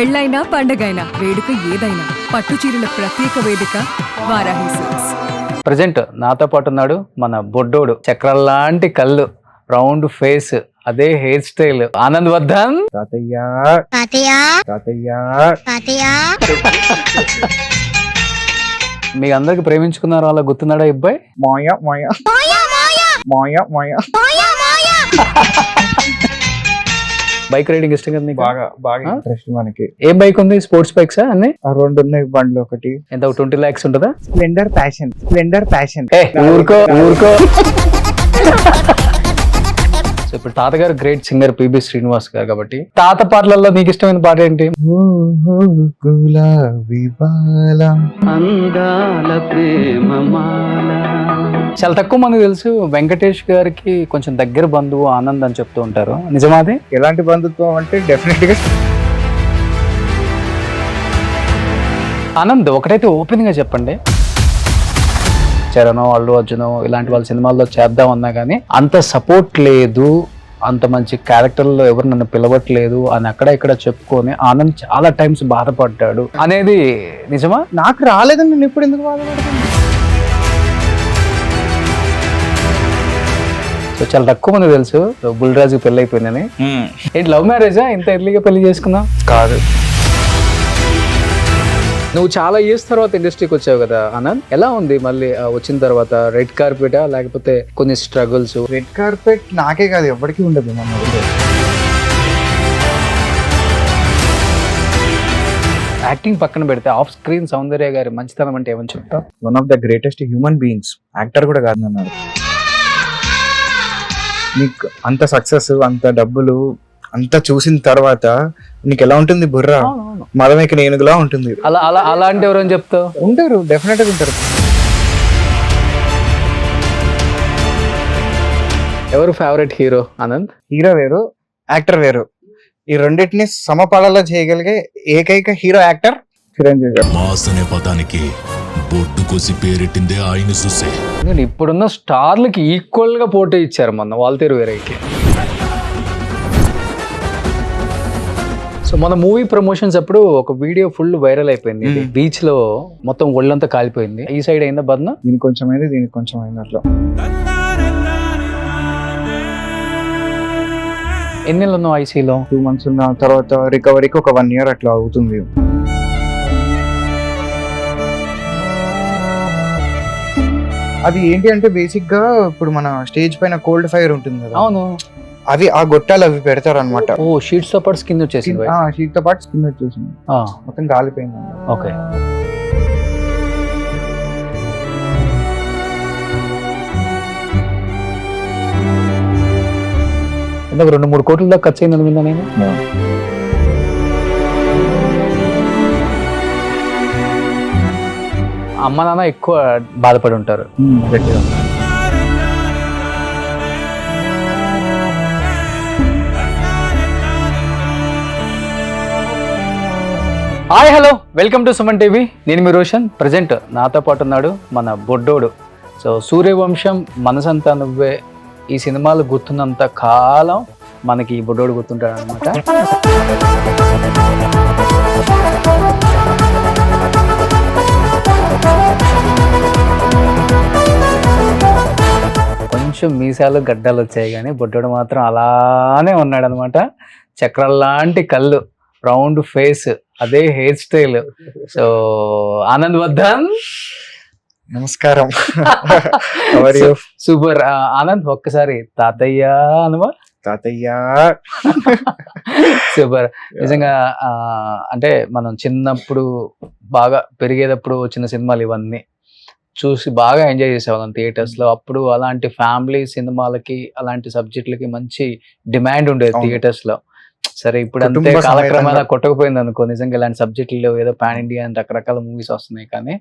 పెళ్ళైనా పండగైనా వేడుక ఏదైనా పట్టు చీరల ప్రత్యేక వేదిక వారాహి సిల్క్స్. ప్రజెంట్ నాతో పాటు ఉన్నాడు మన బొడ్డోడు, చక్రాల్లాంటి కళ్ళు, రౌండ్ ఫేస్, అదే హెయిర్ స్టైల్, ఆనంద్ వర్ధన్. తాతయ్య తాతయ్య తాతయ్య తాతయ్య మీ అందరికి ప్రేమించుకున్నారు, అలా గుర్తున్నాడా అబ్బాయి? మాయ మాయ మాయ మాయ బైక్ రైడింగ్ ఇష్టం కదా నీకు? బాగా బాగా ఇంట్రెస్ట్ మనకి. ఏం బైక్ ఉంది? స్పోర్ట్స్ బైక్స్ అన్ని? ఆ రెండు ఉన్నాయి బండ్లు. ఒకటి ఎంత 20 lakhs ఉంటుందా? Splendor passion, Splendor passion. ఊరుకో ఊరుకో. సో ఇప్పుడు తాతగారు గ్రేట్ సింగర్ పిబి శ్రీనివాస్ గారు కాబట్టి తాత పాటలలో నీకు ఇష్టమైన పాట ఏంటి? గులాబీ బాల అందాల ప్రేమమాల. చాలా తక్కువ మంది తెలుసు, వెంకటేష్ గారికి కొంచెం దగ్గర బంధువు ఆనంద్ అని చెప్తూ ఉంటారు, నిజమాది? ఎలాంటి బంధుత్వం అంటే డెఫినెట్ గా ఆనంద్ ఒకటైతే ఓపెన్ గా చెప్పండి, చరణ్, అల్లు అర్జున్ ఇలాంటి వాళ్ళ సినిమాల్లో చేద్దామన్నా కానీ అంత సపోర్ట్ లేదు, అంత మంచి క్యారెక్టర్లో ఎవరు నన్ను పిలవట్లేదు అని అక్కడ ఇక్కడ చెప్పుకొని ఆనంద్ చాలా టైమ్స్ బాధపడ్డాడు అనేది నిజమా? నాకు రాలేదని నేను ఇప్పుడు ఎందుకు బాధపడతాను? సో చాలా తక్కువ మంది తెలుసు బుల్ రాజు పెళ్లి అయిపోయిందని. ఏంటి లవ్ మ్యారేజా? ఇంత ఎర్లీగా పెళ్లి చేసుకున్నావు? కాదు, నువ్వు చాలా ఇయర్స్ తర్వాత ఇండస్ట్రీకి వచ్చావు కదా ఆనంద్, ఎలా ఉంది మళ్ళీ వచ్చిన తర్వాత? రెడ్ కార్పెటా లేకపోతే కొన్ని స్ట్రగుల్స్? రెడ్ కార్పెట్ నాకే కాదు ఎవరికి ఉండదు మన ఊళ్ళో. యాక్టింగ్ పక్కన పెడితే ఆఫ్ స్క్రీన్ సౌందర్య గారి మంచితనం అంటే ఏమని చెప్తావు? One of the greatest human beings. Actor కూడా కాదు అన్నారు. నీకు అంత సక్సెస్, అంత డబ్బులు అంతా చూసిన తర్వాత నీకు ఎలా ఉంటుంది బుర్ర? మదమేకి నేనుగులా ఉంటుంది. అలా అలా అలాంటి ఎవరని చెప్తావు? ఉంటారు, డెఫినెట్ గా ఉంటారు. ఎవరు ఫేవరెట్ హీరో ఆనంద్? హీరో వేరు, యాక్టర్ వేరు. ఈ రెండింటిని సమపాళలో చేయగలిగే ఏకైక హీరో యాక్టర్ చిరంజీవి గారు. మాస్ అనే పదానికి బొట్టు కోసి పేరెట్టిందే ఆయన చూసే. ఇప్పుడున్న స్టార్లకి ఈక్వల్ గా పోటీ ఇచ్చారు మొన్న వాల్తేరు వీరయ్యకి. సో మన మూవీ ప్రమోషన్స్ అప్పుడు ఒక వీడియో ఫుల్ వైరల్ అయిపోయింది, బీచ్ లో మొత్తం ఒళ్ళంతా కాలిపోయింది. ఈ సైడ్ అయిందా బద్న? దీనికి కొంచెం అయింది, దీనికి కొంచెం అయింది. అట్లా ఎన్ని నెలలు ఉన్నావు ఐసీలో? 2 months ఉన్న తర్వాత రికవరీకి ఒక 1 year అట్లా అవుతుంది. అది ఏంటి అంటే బేసిక్ గా ఇప్పుడు మన స్టేజ్ పైన కోల్డ్ ఫైర్ ఉంటుంది కదా, అవును, అవి ఆ గొట్టాలు అవి పెడతారు అనమాట. ఓ షీట్స్ తో పాటు స్కిన్ వచ్చేసింది. షీట్ తో పాటు స్కిన్ వచ్చేసింది, మొత్తం కాలిపోయింది. ఓకే. ఎందుకు 2-3 కోట్ల దాకా ఖర్చు అయింది విన్నా నేను. అమ్మ నాన్న ఎక్కువ బాధపడి ఉంటారు. గట్టిగా. Hi hello, welcome to Suman TV. నేను మీ రోషన్. ప్రజెంట్ నాతో పాటు ఉన్నాడు మన బొడ్డోడు. సో సూర్యవంశం, మనసంతా నువ్వే, ఈ సినిమాలు గుర్తున్నంత కాలం మనకి ఈ బొడ్డోడు గుర్తుంటాడు అనమాట. కొంచెం మీసాలు గడ్డలు వచ్చాయి కానీ బొడ్డోడు మాత్రం అలానే ఉన్నాడు అనమాట. చక్రాల్లాంటి కళ్ళు, రౌండ్ ఫేస్, అదే hair style. So Anand Vardhan, నమస్కారం. సూపర్. ఆనంద్ ఒక్కసారి తాతయ్య అనువా? తాతయ్య. సూపర్. నిజంగా అంటే మనం చిన్నప్పుడు బాగా పెరిగేటప్పుడు వచ్చిన సినిమాలు ఇవన్నీ చూసి బాగా ఎంజాయ్ చేసేవాళ్ళం థియేటర్స్ లో. అప్పుడు అలాంటి ఫ్యామిలీ సినిమాలకి, అలాంటి సబ్జెక్టులకి మంచి డిమాండ్ ఉండేది థియేటర్స్ లో. సరే ఇప్పుడు అంతే కాలక్రమేణా కొట్టకపోయింది అనుకో. నిజంగా ఇలాంటి సబ్జెక్టులు ఏదో పాన్ ఇండియా అని రకరకాల మూవీస్ వస్తున్నాయి, కానీ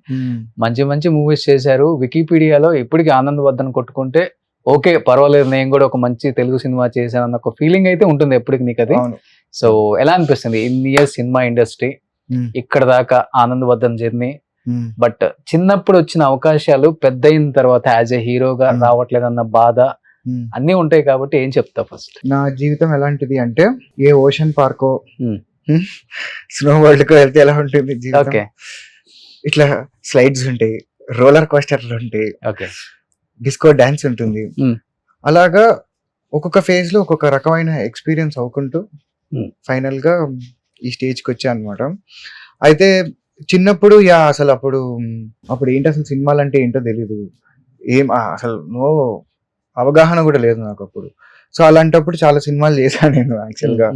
మంచి మంచి మూవీస్ చేశారు. వికీపీడియాలో ఇప్పటికీ ఆనంద్ వర్ధన్ కొట్టుకుంటే ఓకే పర్వాలేదు, నేను కూడా ఒక మంచి తెలుగు సినిమా చేశాను అన్న ఒక ఫీలింగ్ అయితే ఉంటుంది ఎప్పటికి నీకు అది. సో ఎలా అనిపిస్తుంది ఇన్ని ఇయర్స్ సినిమా ఇండస్ట్రీ, ఇక్కడ దాకా ఆనంద్ వర్ధన్ జర్నీ? బట్ చిన్నప్పుడు వచ్చిన అవకాశాలు పెద్ద అయిన తర్వాత యాజ్ ఏ హీరోగా రావట్లేదన్న బాధ అన్నీ ఉంటాయి కాబట్టి ఏం చెప్తావు ఫస్ట్? నా జీవితం ఎలాంటిది అంటే, ఏ ఓషన్ పార్కో స్నో వరల్డ్ కు వెళ్తే ఎలా ఉంటుంది జీవితం? ఓకే ఇట్లా స్లైడ్స్ ఉంటాయి, రోలర్ కోస్టర్లు ఉంటాయి, ఓకే డిస్కో డాన్స్ ఉంటుంది. Hmm. అలాగా ఒక్కొక్క ఫేజ్ లో ఒక్కొక్క రకమైన ఎక్స్పీరియన్స్ అవుకుంటూ Hmm. ఫైనల్ గా ఈ స్టేజ్ కి వచ్చా అనమాట. అయితే చిన్నప్పుడు అసలు అప్పుడు ఏంటి అసలు సినిమాలు అంటే ఏంటో తెలీదు, అసలు అవగాహన కూడా లేదు నాకు అప్పుడు. సో అలాంటప్పుడు చాలా సినిమాలు చేశాను నేను యాక్చువల్ గా.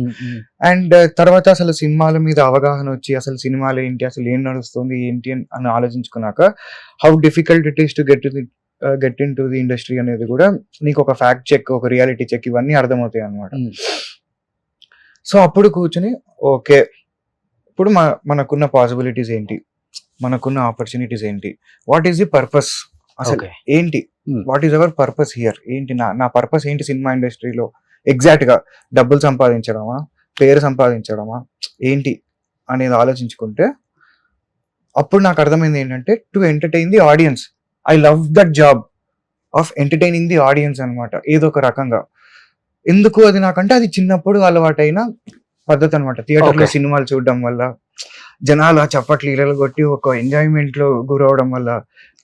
అండ్ తర్వాత అసలు సినిమాల మీద అవగాహన వచ్చి అసలు సినిమాలు ఏంటి, అసలు ఏం నడుస్తుంది ఏంటి అని ఆలోచించుకున్నాక how difficult it is to get into the industry అనేది కూడా నీకు ఒక ఫ్యాక్ట్ చెక్, ఒక రియాలిటీ చెక్ ఇవన్నీ అర్థమవుతాయి అనమాట. సో అప్పుడు కూర్చుని ఓకే ఇప్పుడు మనకున్న పాసిబిలిటీస్ ఏంటి, మనకున్న ఆపర్చునిటీస్ ఏంటి, వాట్ ఈస్ ది పర్పస్, అసలు Okay. ఏంటి, Hmm. What is our purpose here, ఏంటి నా పర్పస్ ఏంటి సినిమా ఇండస్ట్రీలో, ఎగ్జాక్ట్ గా డబ్బులు సంపాదించడమా, పేరు సంపాదించడమా, ఏంటి అనేది ఆలోచించుకుంటే అప్పుడు నాకు అర్థమైంది ఏంటంటే to entertain the audience. I love that job of entertaining the audience అనమాట. ఏదో ఒక రకంగా ఎందుకు అది నాకంటే అది చిన్నప్పుడు అలవాటైన పద్ధతి అనమాట. థియేటర్ లో Okay. సినిమాలు చూడడం వల్ల జనాలు ఆ చప్పట్లు ఇళ్ళలు కొట్టి ఒక ఎంజాయ్మెంట్ లో గురవడం వల్ల,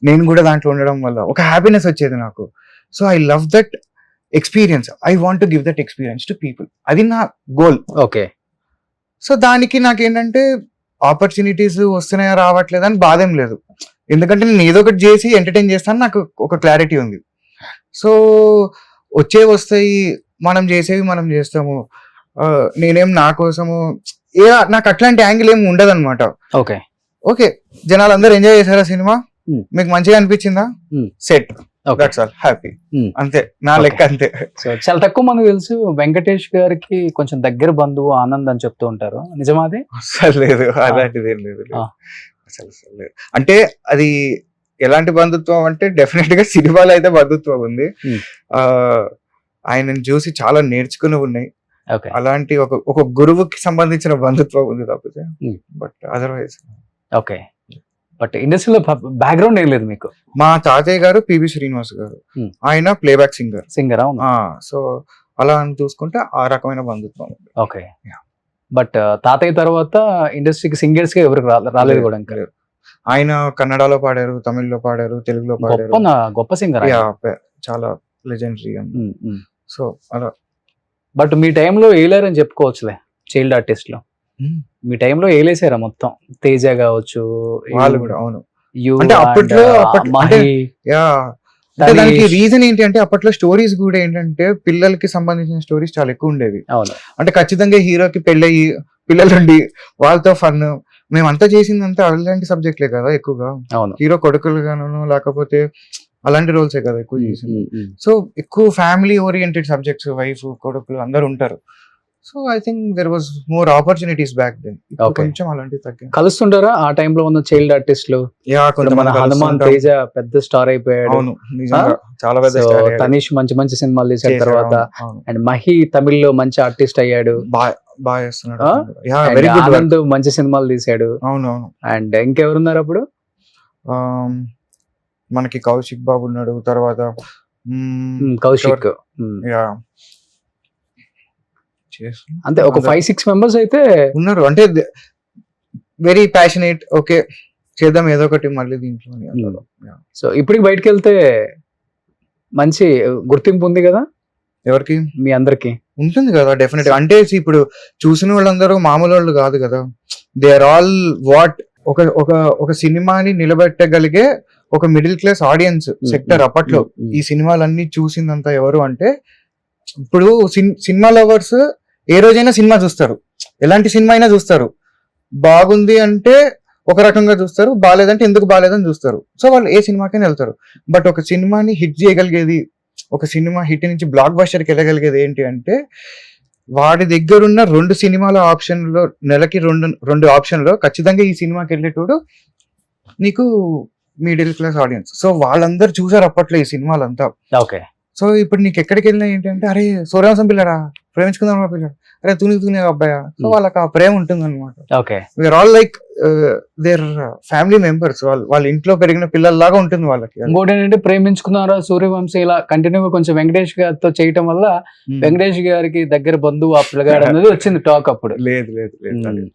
నేను కూడా దాంట్లో ఉండడం వల్ల ఒక హ్యాపీనెస్ వచ్చేది నాకు. So I love that experience, I want to give that experience to people. అది నా గోల్. ఓకే సో దానికి నాకేంటంటే ఆపర్చునిటీస్ వస్తున్నాయా రావట్లేదా అని బాధేం లేదు, ఎందుకంటే నేను ఏదో ఒకటి చేసి ఎంటర్టైన్ చేస్తాను, నాకు ఒక క్లారిటీ ఉంది. సో వస్తాయి, మనం చేసేవి మనం చేస్తాము. నేనేం నా కోసము నాకు అట్లాంటి యాంగిల్ ఏమి ఉండదు అనమాట. ఓకే ఓకే జనాలు అందరూ ఎంజాయ్ చేశారా సినిమా, Hmm. మీకు మంచిగా అనిపించిందా, Hmm. Set, okay that's all, happy, Hmm. అంతే నా Okay. లెక్క అంతే. సో చాలా తక్కువ మంది తెలుసు వెంకటేష్ గారికి కొంచెం దగ్గర బంధువు ఆనంద్ అని చెప్తూ ఉంటారు, నిజమాది? అసలు లేదు, అలాంటిది ఏం లేదు. ఆ. అసలు లేదు. అంటే అది ఎలాంటి బంధుత్వం అంటే డెఫినెట్ గా సినిమాలో అయితే బంధుత్వం ఉంది. Hmm. ఆయనను చూసి చాలా నేర్చుకునేవి ఉన్నాయి. ఓకే అలాంటి ఒక గురువుకి సంబంధించిన బంధుత్వం ఉంది తప్పితే, Hmm. But otherwise okay but ఇండస్ట్రీలో బ్యాక్గ్రౌండ్ ఏం లేదు మీకు? మా తాతయ్య గారు పిబి శ్రీనివాస్ గారు, Hmm. ఆయన ప్లేబ్యాక్ సింగర్. సింగర్ అవును. సో అలా అని చూసుకుంటే ఆ రకమైన బంధుత్వం ఉంది. ఓకే బట్ తాతయ్య తర్వాత ఇండస్ట్రీకి సింగర్స్ గా ఎవరికి రాలేదు కూడా ఇంకా. లేదు. ఆయన కన్నడలో పాడారు, తమిళ్లో పాడారు, తెలుగులో పాడారు. గొప్ప సింగర్. చాలా లెజెండరీ. సో అలా బట్ మీ టైంలో వేయలేరని చెప్పుకోవచ్చులే చైల్డ్ ఆర్టిస్ట్ లో. మీ టైంలో వేయలేసారా మొత్తం? తేజ కావచ్చు, వాళ్ళు కూడా, అవును. you అంటే and, అప్పట్లో మహి, అంటే దానికి తనీష్. రీజన్ ఏంటి అంటే అప్పట్లో స్టోరీస్ కూడా ఏంటంటే పిల్లలకి సంబంధించిన స్టోరీస్ చాలా ఎక్కువ ఉండేవి. అవును అంటే ఖచ్చితంగా హీరోకి పెళ్ళయి పిల్లలుండి వాళ్ళతో ఫన్, మేమంతా చేసిందంతా అలాంటి సబ్జెక్ట్లే కదా ఎక్కువగా. అవును. హీరో కొడుకులు గాను లేకపోతే అలాంటి రోల్సే కదా ఎక్కువ చేసింది. సో ఎక్కువ ఫ్యామిలీ ఓరియంటెడ్ సబ్జెక్ట్స్, వైఫ్ కొడుకులు అందరు ఉంటారు. So I think there was more opportunities back then. Okay. కొంచెం అలాంటివి తగ్గాయి. కలుస్తుంటారా ఆ టైంలో ఉన్న చైల్డ్ ఆర్టిస్టులు? ఇప్పుడు మన హనుమాన్ తేజ పెద్ద స్టార్ అయిపోయాడు. అవును, నిజంగా చాలా పెద్ద So, star అయ్యాడు. తనీష్ మంచి మంచి సినిమాలు తీసిన చేశాడు, తర్వాత, అవును. అండ్ మహి తమిళ్లో మంచి ఆర్టిస్ట్ అయ్యాడు. బాగా చేస్తున్నాడు. ఆ? And very good. ఆనంద్ మంచి సినిమాలు తీశాడు. అవును అవును. అండ్ ఇంకెవరున్నారు అప్పుడు? మనకి కౌశిక్ బాబు ఉన్నాడు. తర్వాత కౌశిక్. అంతే ఒక 5-6 మెంబర్స్ అయితే ఉన్నారు. అంటే వెరీ ప్యాషనేట్. ఓకే చేద్దాం ఏదో ఒకటి మళ్ళీ దీంట్లో. సో ఇప్పటికి బయటకు వెళ్తే మంచి గుర్తింపు ఉంది కదా ఎవరికి? మీ అందరికి ఉంటుంది కదా డెఫినెట్. అంటే ఇప్పుడు చూసిన వాళ్ళందరూ మామూలు వాళ్ళు కాదు కదా. దే ఆర్ ఆల్ వాట్ ఒక సినిమాని నిలబెట్టగలిగే ఒక మిడిల్ క్లాస్ ఆడియన్స్ సెక్టర్ అప్పట్లో. ఈ సినిమాలన్నీ చూసిందంతా ఎవరు అంటే ఇప్పుడు సినిమా లవర్స్ ఏ రోజైనా సినిమా చూస్తారు, ఎలాంటి సినిమా అయినా చూస్తారు. బాగుంది అంటే ఒక రకంగా చూస్తారు, బాగాలేదంటే ఎందుకు బాగాలేదని చూస్తారు. సో వాళ్ళు ఏ సినిమాకైనా వెళ్తారు. బట్ ఒక సినిమాని హిట్ చేయగలిగేది, ఒక సినిమా హిట్ నుంచి బ్లాక్ బస్టర్కి వెళ్ళగలిగేది ఏంటి అంటే వాడి దగ్గర ఉన్న 2 సినిమాల ఆప్షన్లో నెలకి 2 ఆప్షన్లో ఖచ్చితంగా ఈ సినిమాకి వెళ్ళేటోడు నీకు మిడిల్ క్లాస్ ఆడియన్స్. సో వాళ్ళందరూ చూసారు అప్పట్లో ఈ సినిమాలంతా. ఓకే. సో ఇప్పుడు నీకు ఎక్కడికి వెళ్ళినా ఏంటంటే అరే సూర్యవంశం పిల్లరా, ప్రేమించుకుందాం పిల్లడు, అరే తుని అబ్బాయా. సో వాళ్ళకి ఆ ప్రేమ ఉంటుంది అనమాట. Okay. We are all like their family members, వాళ్ళ ఇంట్లో పెరిగిన పిల్లల్లాగా ఉంటుంది వాళ్ళకి. ఇంకోటి ఏంటంటే ప్రేమించుకున్నారా సూర్యవంశీ ఇలా కంటిన్యూగా కొంచెం వెంకటేష్ గారితో చేయటం వల్ల వెంకటేష్ గారికి దగ్గర బంధువు ఆ పిల్లగాడు అనేది వచ్చింది టాక్ అప్పుడు. లేదు లేదు లేదు.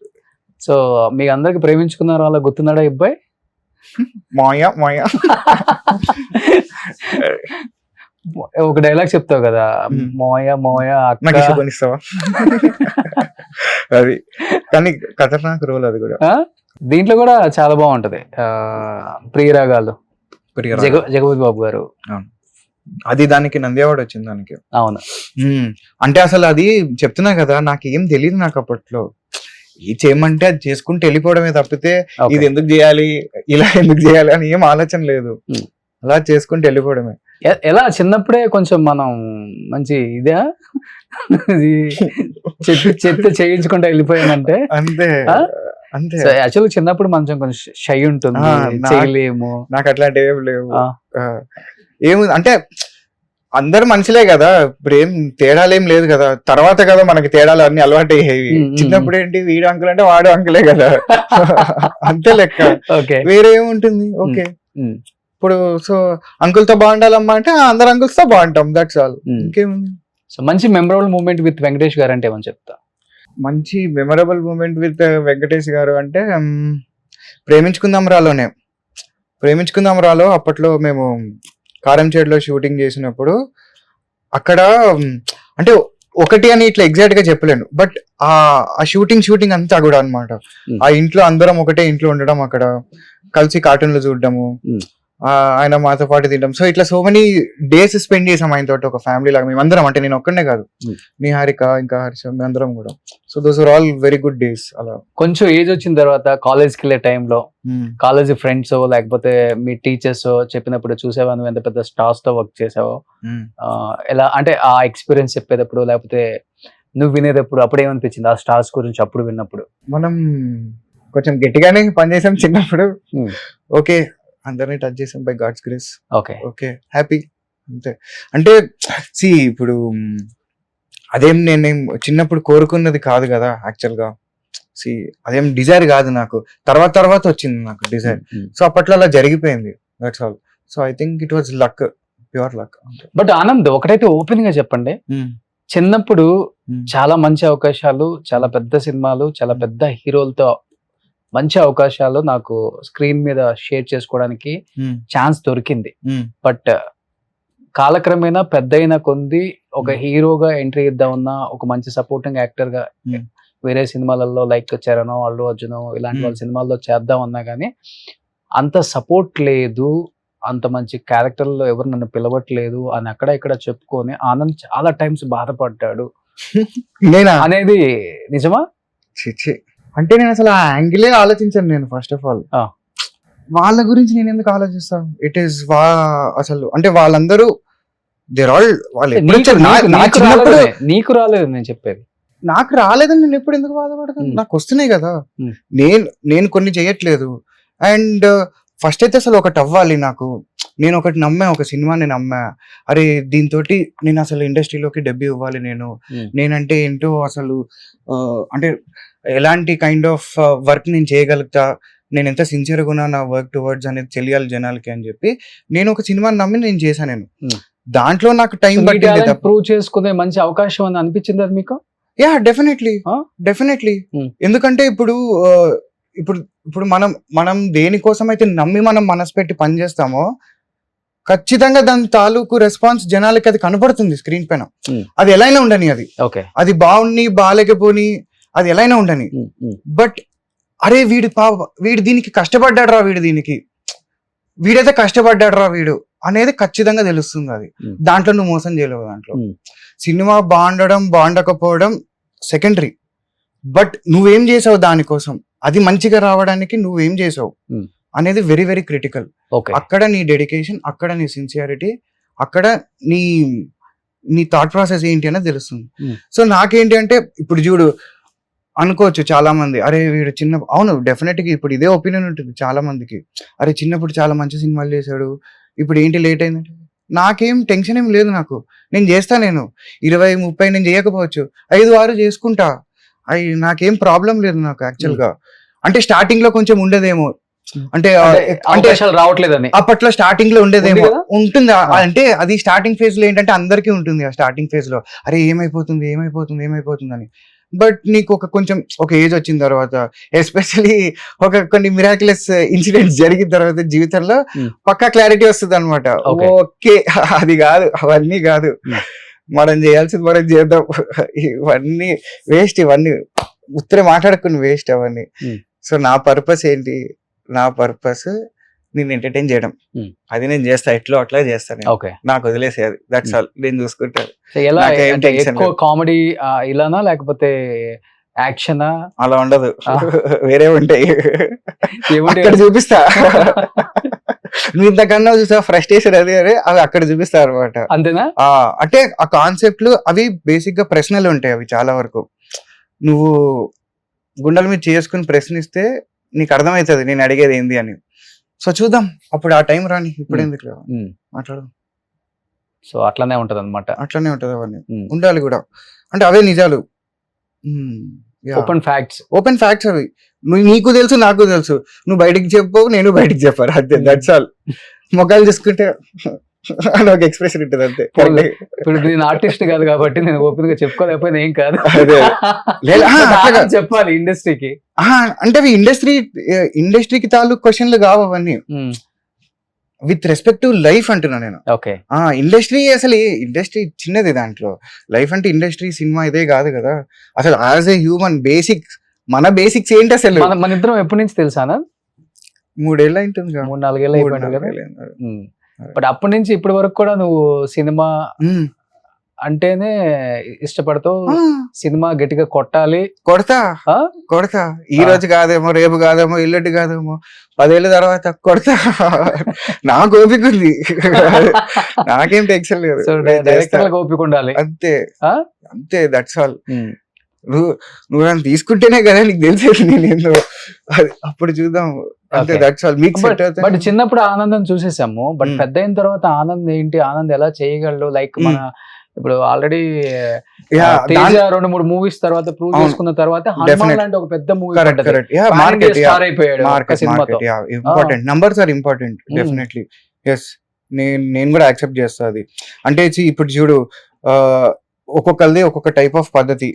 సో మీ అందరికి ప్రేమించుకున్నారు అలా గుర్తున్నాడా ఈ అబ్బాయి? మాయా మాయా ఒక డైలాగ్ చెప్తావు కదా, మోయ మోయ నాకు ఇష్టం కొనిస్తావా? అది కానీ ఖతర్నాక్ రోల్ అది కూడా. దీంట్లో కూడా చాలా బాగుంటది ప్రియరాగాలు, జగపతి బాబు గారు. అది దానికి నంది అవార్డు వచ్చింది దానికి. అవును. అంటే అసలు అది చెప్తున్నా కదా, నాకు ఏం తెలియదు. నాకు అప్పట్లో ఈ చేయమంటే అది చేసుకుంటూ వెళ్ళిపోవడమే తప్పితే ఇది ఎందుకు చేయాలి, ఇలా ఎందుకు చేయాలి అని ఏం ఆలోచన లేదు. అలా చేసుకుంటూ వెళ్ళిపోవడమే. ఎలా చిన్నప్పుడే కొంచెం మనం మంచి ఇదే చెప్తే చేయించుకుంటా వెళ్ళిపోయామంటే అంతే అంతే. యాక్చువల్గా చిన్నప్పుడు మంచం కొంచెం షై ఉంటుంది, చేయలేము. నాకు అట్లాంటి ఏం లేవు. ఏమి అంటే అందరు మనుషులే కదా, ఇప్పుడు ఏం తేడాలు ఏం లేదు కదా. తర్వాత కదా మనకి తేడాలు అన్ని అలవాటు అయ్యేవి. చిన్నప్పుడు ఏంటి వీడు అంకుల్ అంటే వాడు అంకులే కదా, అంతే లెక్క. వేరే ఏముంటుంది? ఓకే ఇప్పుడు సో అంకుల్ తో బాగుండాలమ్మా అంటే అందరు అంకుల్స్ తో బాగుంటాం, దట్స్ ఆల్. ఇంకేముంది? సో మంచి మెమరబుల్ మూమెంట్ విత్ వెంకటేష్ గారు అంటే ఏమని చెప్తా? మంచి మెమరబుల్ మూమెంట్ విత్ వెంకటేష్ గారు అంటే ప్రేమించుకుందాం రాలో అప్పట్లో మేము కారంచేడులో షూటింగ్ చేసినప్పుడు అక్కడ అంటే ఒకటి అని ఇట్లా ఎగ్జాక్ట్ గా చెప్పలేను, బట్ ఆ షూటింగ్ అంతా కూడా అన్నమాట. ఆ ఇంట్లో అందరం ఒకటే ఇంట్లో ఉండడం, అక్కడ కలిసి కార్టూన్లు చూడడము, ఆయన మాతో పాటు తింటాం. సో ఇట్లా సో మెనీ డేస్ స్పెండ్ చేసాం ఆయన తోటి, ఒక ఫ్యామిలీ లాగా మేము అందరం. అంటే నేను ఒక్కడే కాదు, నిహారిక ఇంకా హర్ష, మేము అందరం కూడా. So those are all very good days. అలా కొంచెం ఏజ్ వచ్చిన తర్వాత కాలేజ్కి వెళ్ళే టైంలో కాలేజ్ ఫ్రెండ్స్ లేకపోతే మీ టీచర్స్ చెప్పినప్పుడు చూసావా నువ్వు ఎంత పెద్ద స్టార్స్ తో వర్క్ చేసావో, ఎలా అంటే ఆ ఎక్స్పీరియన్స్ చెప్పేటప్పుడు లేకపోతే నువ్వు వినేటప్పుడు అప్పుడు ఏమనిపించింది ఆ స్టార్స్ గురించి అప్పుడు విన్నప్పుడు? మనం కొంచెం గట్టిగానే పనిచేసాం చిన్నప్పుడు. ఓకే అందరినీ టచ్ చేసాం by God's grace. Okay happy అంతే. అంటే ఇప్పుడు అదేం నేనేం చిన్నప్పుడు కోరుకున్నది కాదు కదా యాక్చువల్ గా. అదేం డిజైర్ కాదు నాకు, తర్వాత వచ్చింది నాకు డిజైర్. సో అప్పట్లో అలా జరిగిపోయింది, that's all. So I think it was luck, pure luck. But Anand ఒకటైతే ఓపెన్ గా చెప్పండి, చిన్నప్పుడు చాలా మంచి అవకాశాలు, చాలా పెద్ద సినిమాలు, చాలా పెద్ద హీరోలతో మంచి అవకాశాలు నాకు స్క్రీన్ మీద షేర్ చేసుకోవడానికి ఛాన్స్ దొరికింది. బట్ కాలక్రమేణా పెద్ద అయిన కొంది ఒక హీరోగా ఎంట్రీ ఇద్దామన్నా, ఒక మంచి సపోర్టింగ్ యాక్టర్ గా వేరే సినిమాలలో లైక్ చరణ్, అల్లు అర్జున్ ఇలాంటి వాళ్ళ సినిమాల్లో చేద్దామన్నా కానీ అంత సపోర్ట్ లేదు, అంత మంచి క్యారెక్టర్లో ఎవరు నన్ను పిలవట్లేదు అని అక్కడ ఇక్కడ చెప్పుకొని ఆనంద్ చాలా టైమ్స్ బాధపడ్డాడు అనేది నిజమా? అంటే నేను అసలు ఆ యాంగిలే ఆలోచించాను నేను. ఫస్ట్ ఆఫ్ ఆల్ వాళ్ళ గురించి నేను ఎందుకు ఆలోచిస్తాను? ఇట్ ఈస్ అసలు అంటే వాళ్ళందరూ దేర్ ఆల్ నీకు రాలేదు నేను చెప్పేది. నాకు రాలేదని నేను ఎప్పుడు ఎందుకు బాధపడతాను? నాకు వస్తున్నాయి కదా. నేను కొన్ని చేయట్లేదు. అండ్ ఫస్ట్ అయితే అసలు ఒకటి అవ్వాలి నాకు. నేను ఒకటి నమ్మా, ఒక సినిమాని నమ్మా, అరే దీంతో నేను అసలు ఇండస్ట్రీలోకి డెబ్యూ ఇవ్వాలి, నేనంటే ఏంటో అసలు అంటే ఎలాంటి కైండ్ ఆఫ్ వర్క్ నేను చేయగలుగుతా, నేను ఎంత సిన్సియర్గా ఉన్నా నా వర్క్ టువర్డ్స్ అనేది తెలియాలి జనాలకి అని చెప్పి నేను ఒక సినిమాని నమ్మి నేను చేశాను. నేను దాంట్లో నాకు టైం పట్టింది. ప్రూవ్ చేసుకునే మంచి అవకాశం అని అనిపించింది అది మీకు? Yeah definitely. ఎందుకంటే ఇప్పుడు మనం దేనికోసం అయితే నమ్మి మనం మనసు పెట్టి పని చేస్తామో ఖచ్చితంగా దాని తాలూకు రెస్పాన్స్ జనాలకి అది కనపడుతుంది స్క్రీన్ పైన. అది ఎలా అయినా ఉండని, అది బాగుండి బాగాలేకపోని అది ఎలా అయినా ఉండని. బట్ అరే వీడు దీనికి కష్టపడ్డాడు రా, వీడైతే కష్టపడ్డాడు రా వీడు అనేది ఖచ్చితంగా తెలుస్తుంది. అది దాంట్లో నువ్వు మోసం చేయలేవు. దాంట్లో సినిమా బాగుండడం బాగుండకపోవడం సెకండరీ, బట్ నువ్వేం చేసావు దానికోసం, అది మంచిగా రావడానికి నువ్వేం చేసావు అనేది వెరీ వెరీ క్రిటికల్. అక్కడ నీ డెడికేషన్, అక్కడ నీ సిన్సియారిటీ, అక్కడ నీ థాట్ ప్రాసెస్ ఏంటి అనేది తెలుస్తుంది. సో నాకేంటి అంటే ఇప్పుడు చూడు అనుకోవచ్చు చాలా మంది, అరే వీడు అవును డెఫినెట్ గా ఇప్పుడు ఇదే ఒపీనియన్ ఉంటుంది చాలా మందికి, అరే చిన్నప్పుడు చాలా మంచి సినిమాలు చేశాడు, ఇప్పుడు ఏంటి లేట్ అయిందంటే. నాకేం టెన్షన్ ఏం లేదు, నేను చేస్తా. నేను 20-30 నేను చేయకపోవచ్చు, 5-6 చేసుకుంటా. నాకేం ప్రాబ్లం లేదు నాకు యాక్చువల్ గా. అంటే స్టార్టింగ్ లో కొంచెం ఉండదేమో, అంటే అంటే అవకాశాలు రావట్లేదని. అప్పట్లో స్టార్టింగ్ లో ఉండేదేమో, ఉంది కదా? ఉంటుంది. అంటే అది స్టార్టింగ్ ఫేజ్ లో ఏంటంటే అందరికీ ఉంటుంది ఆ స్టార్టింగ్ ఫేజ్ లో, అరే ఏమైపోతుంది ఏమైపోతుంది ఏమైపోతుంది అని. బట్ నీకు కొంచెం ఒక ఏజ్ వచ్చిన తర్వాత, ఎస్పెషలీ కొన్ని మిరాక్యులస్ ఇన్సిడెంట్స్ జరిగిన తర్వాత జీవితంలో పక్కా క్లారిటీ వస్తుంది అనమాట. Okay. ఓకే అది కాదు, అవన్నీ కాదు, మనం చేయాల్సింది మనం చేద్దాం, ఇవన్నీ వేస్ట్, ఇవన్నీ ఉత్తరే మాట్లాడుకుని వేస్ట్ అవన్నీ. సో నా పర్పస్ ఏంటి, నా పర్పస్ నేను ఎంటర్టైన్ చేయడం, అది నేను చేస్తా, ఎట్లో అట్లా చేస్తాను. ఓకే, నాకు వదిలేసేది, దట్స్ ఆల్, నేను చూసుకుంటాను. ఎలా నాకేం అంటే tension ఎక్కువ లేదు. కామెడీ ఇలానా లేకపోతే యాక్షనా? అలా ఉండదు, వేరే ఉంటాయి, ఏముంటాయి? అక్కడ చూపిస్తా. నువ్వు ఇంతకన్నా చూసా ఫ్రస్ట్రేషన్ అది అని, అవి అక్కడ చూపిస్తా అనమాట. అంతేనా? అంటే ఆ కాన్సెప్ట్లు అవి బేసిక్ గా ప్రశ్నలు ఉంటాయి, అవి చాలా వరకు నువ్వు గుండెల మీద చేసుకుని ప్రశ్నిస్తే నీకు అర్థమవుతుంది నేను అడిగేది ఏంది అని. సో చూద్దాం, అప్పుడు ఆ టైం రాని, ఇప్పుడు ఎందుకు మాట్లాడదాం. సో అట్లానే ఉంటది అనమాట. అట్లనే ఉంటది, అవన్నీ ఉండాలి కూడా, అంటే అవే నిజాలు, ఓపెన్ ఫ్యాక్ట్స్. ఓపెన్ ఫ్యాక్ట్స్ అవి. నీకు తెలుసు నాకు తెలుసు, నువ్వు బయటికి చెప్పు నేను బయటికి చెప్పారు, అంతే, దట్స్ ఆల్. మొక్కలు చూసుకుంటే అని ఒక ఎక్స్ప్రెషన్ ఉంటుంది అంతే. ఇప్పుడు నేను ఆర్టిస్ట్ కాదు కాబట్టి నేను ఓపెన్ గా చెప్పుకోలేకపోయినా ఏం కాదు, అదే. లేదు, అట్లా కాదు. చెప్పాలి ఇండస్ట్రీకి. అంటే అవి ఇండస్ట్రీకి తాలూకు క్వశ్చన్లు కావు అవన్నీ, విత్ రెస్పెక్ట్ టు లైఫ్ అంటున్నా నేను. ఓకే, ఇండస్ట్రీ అసలు ఇండస్ట్రీ చిన్నది, దాంట్లో లైఫ్ అంటే ఇండస్ట్రీ సినిమా ఇదే కాదు కదా. అసలు యాజ్ ఏ హ్యూమన్ బేసిక్స్, మన బేసిక్స్ ఏంటి అసలు. మన ఇద్దరం ఎప్పటి నుంచి తెలుసానా? 3 ఏళ్ళు ఉంటుంది, 3-4 ఏళ్ళు అయిపోయింది కదా. బట్ అప్పటి నుంచి ఇప్పటి వరకు కూడా నువ్వు సినిమా అంటేనే ఇష్టపడతావు, సినిమా గట్టిగా కొట్టాలి, కొడతా ఈ రోజు కాదేమో, రేపు కాదేమో, ఎల్లుండి కాదేమో, 10 ఏళ్ళ తర్వాత కొడతా. నాకు ఓపిక ఉంది, నాకేం టెన్షన్ లేదు. డైరెక్టర్లకు ఓపిక ఉండాలి, అంతే అంతే, దట్స్ ఆల్. నువ్వు నన్ను తీసుకుంటేనే కదా నీకు తెలిసేది నేను ఏందో, అప్పుడు చూద్దాం, అంతే, దట్స్ ఆల్. మీకు బట్ చిన్నప్పుడు ఆనందం చూసేసాము, బట్ పెద్ద అయిన తర్వాత ఆనందం ఏంటి, ఆనందం ఎలా చేయగలడు? లైక్ మన ఇప్పుడు ఆల్రెడీ 2-3 మూవీస్ తర్వాత ప్రూవ్ చేసుకున్న తర్వాత హనుమాన్ లాంటి ఒక పెద్ద మూవీ స్టార్ అయిపోయాడు సినిమాతో. Important, numbers are important, definitely. Yes, నేను కూడా యాక్సెప్ట్ చేస్తా అది. అంటే ఇప్పుడు చూడు, ఒక్కొక్కరిది ఒక్కొక్క టైప్ ఆఫ్ పద్ధతి.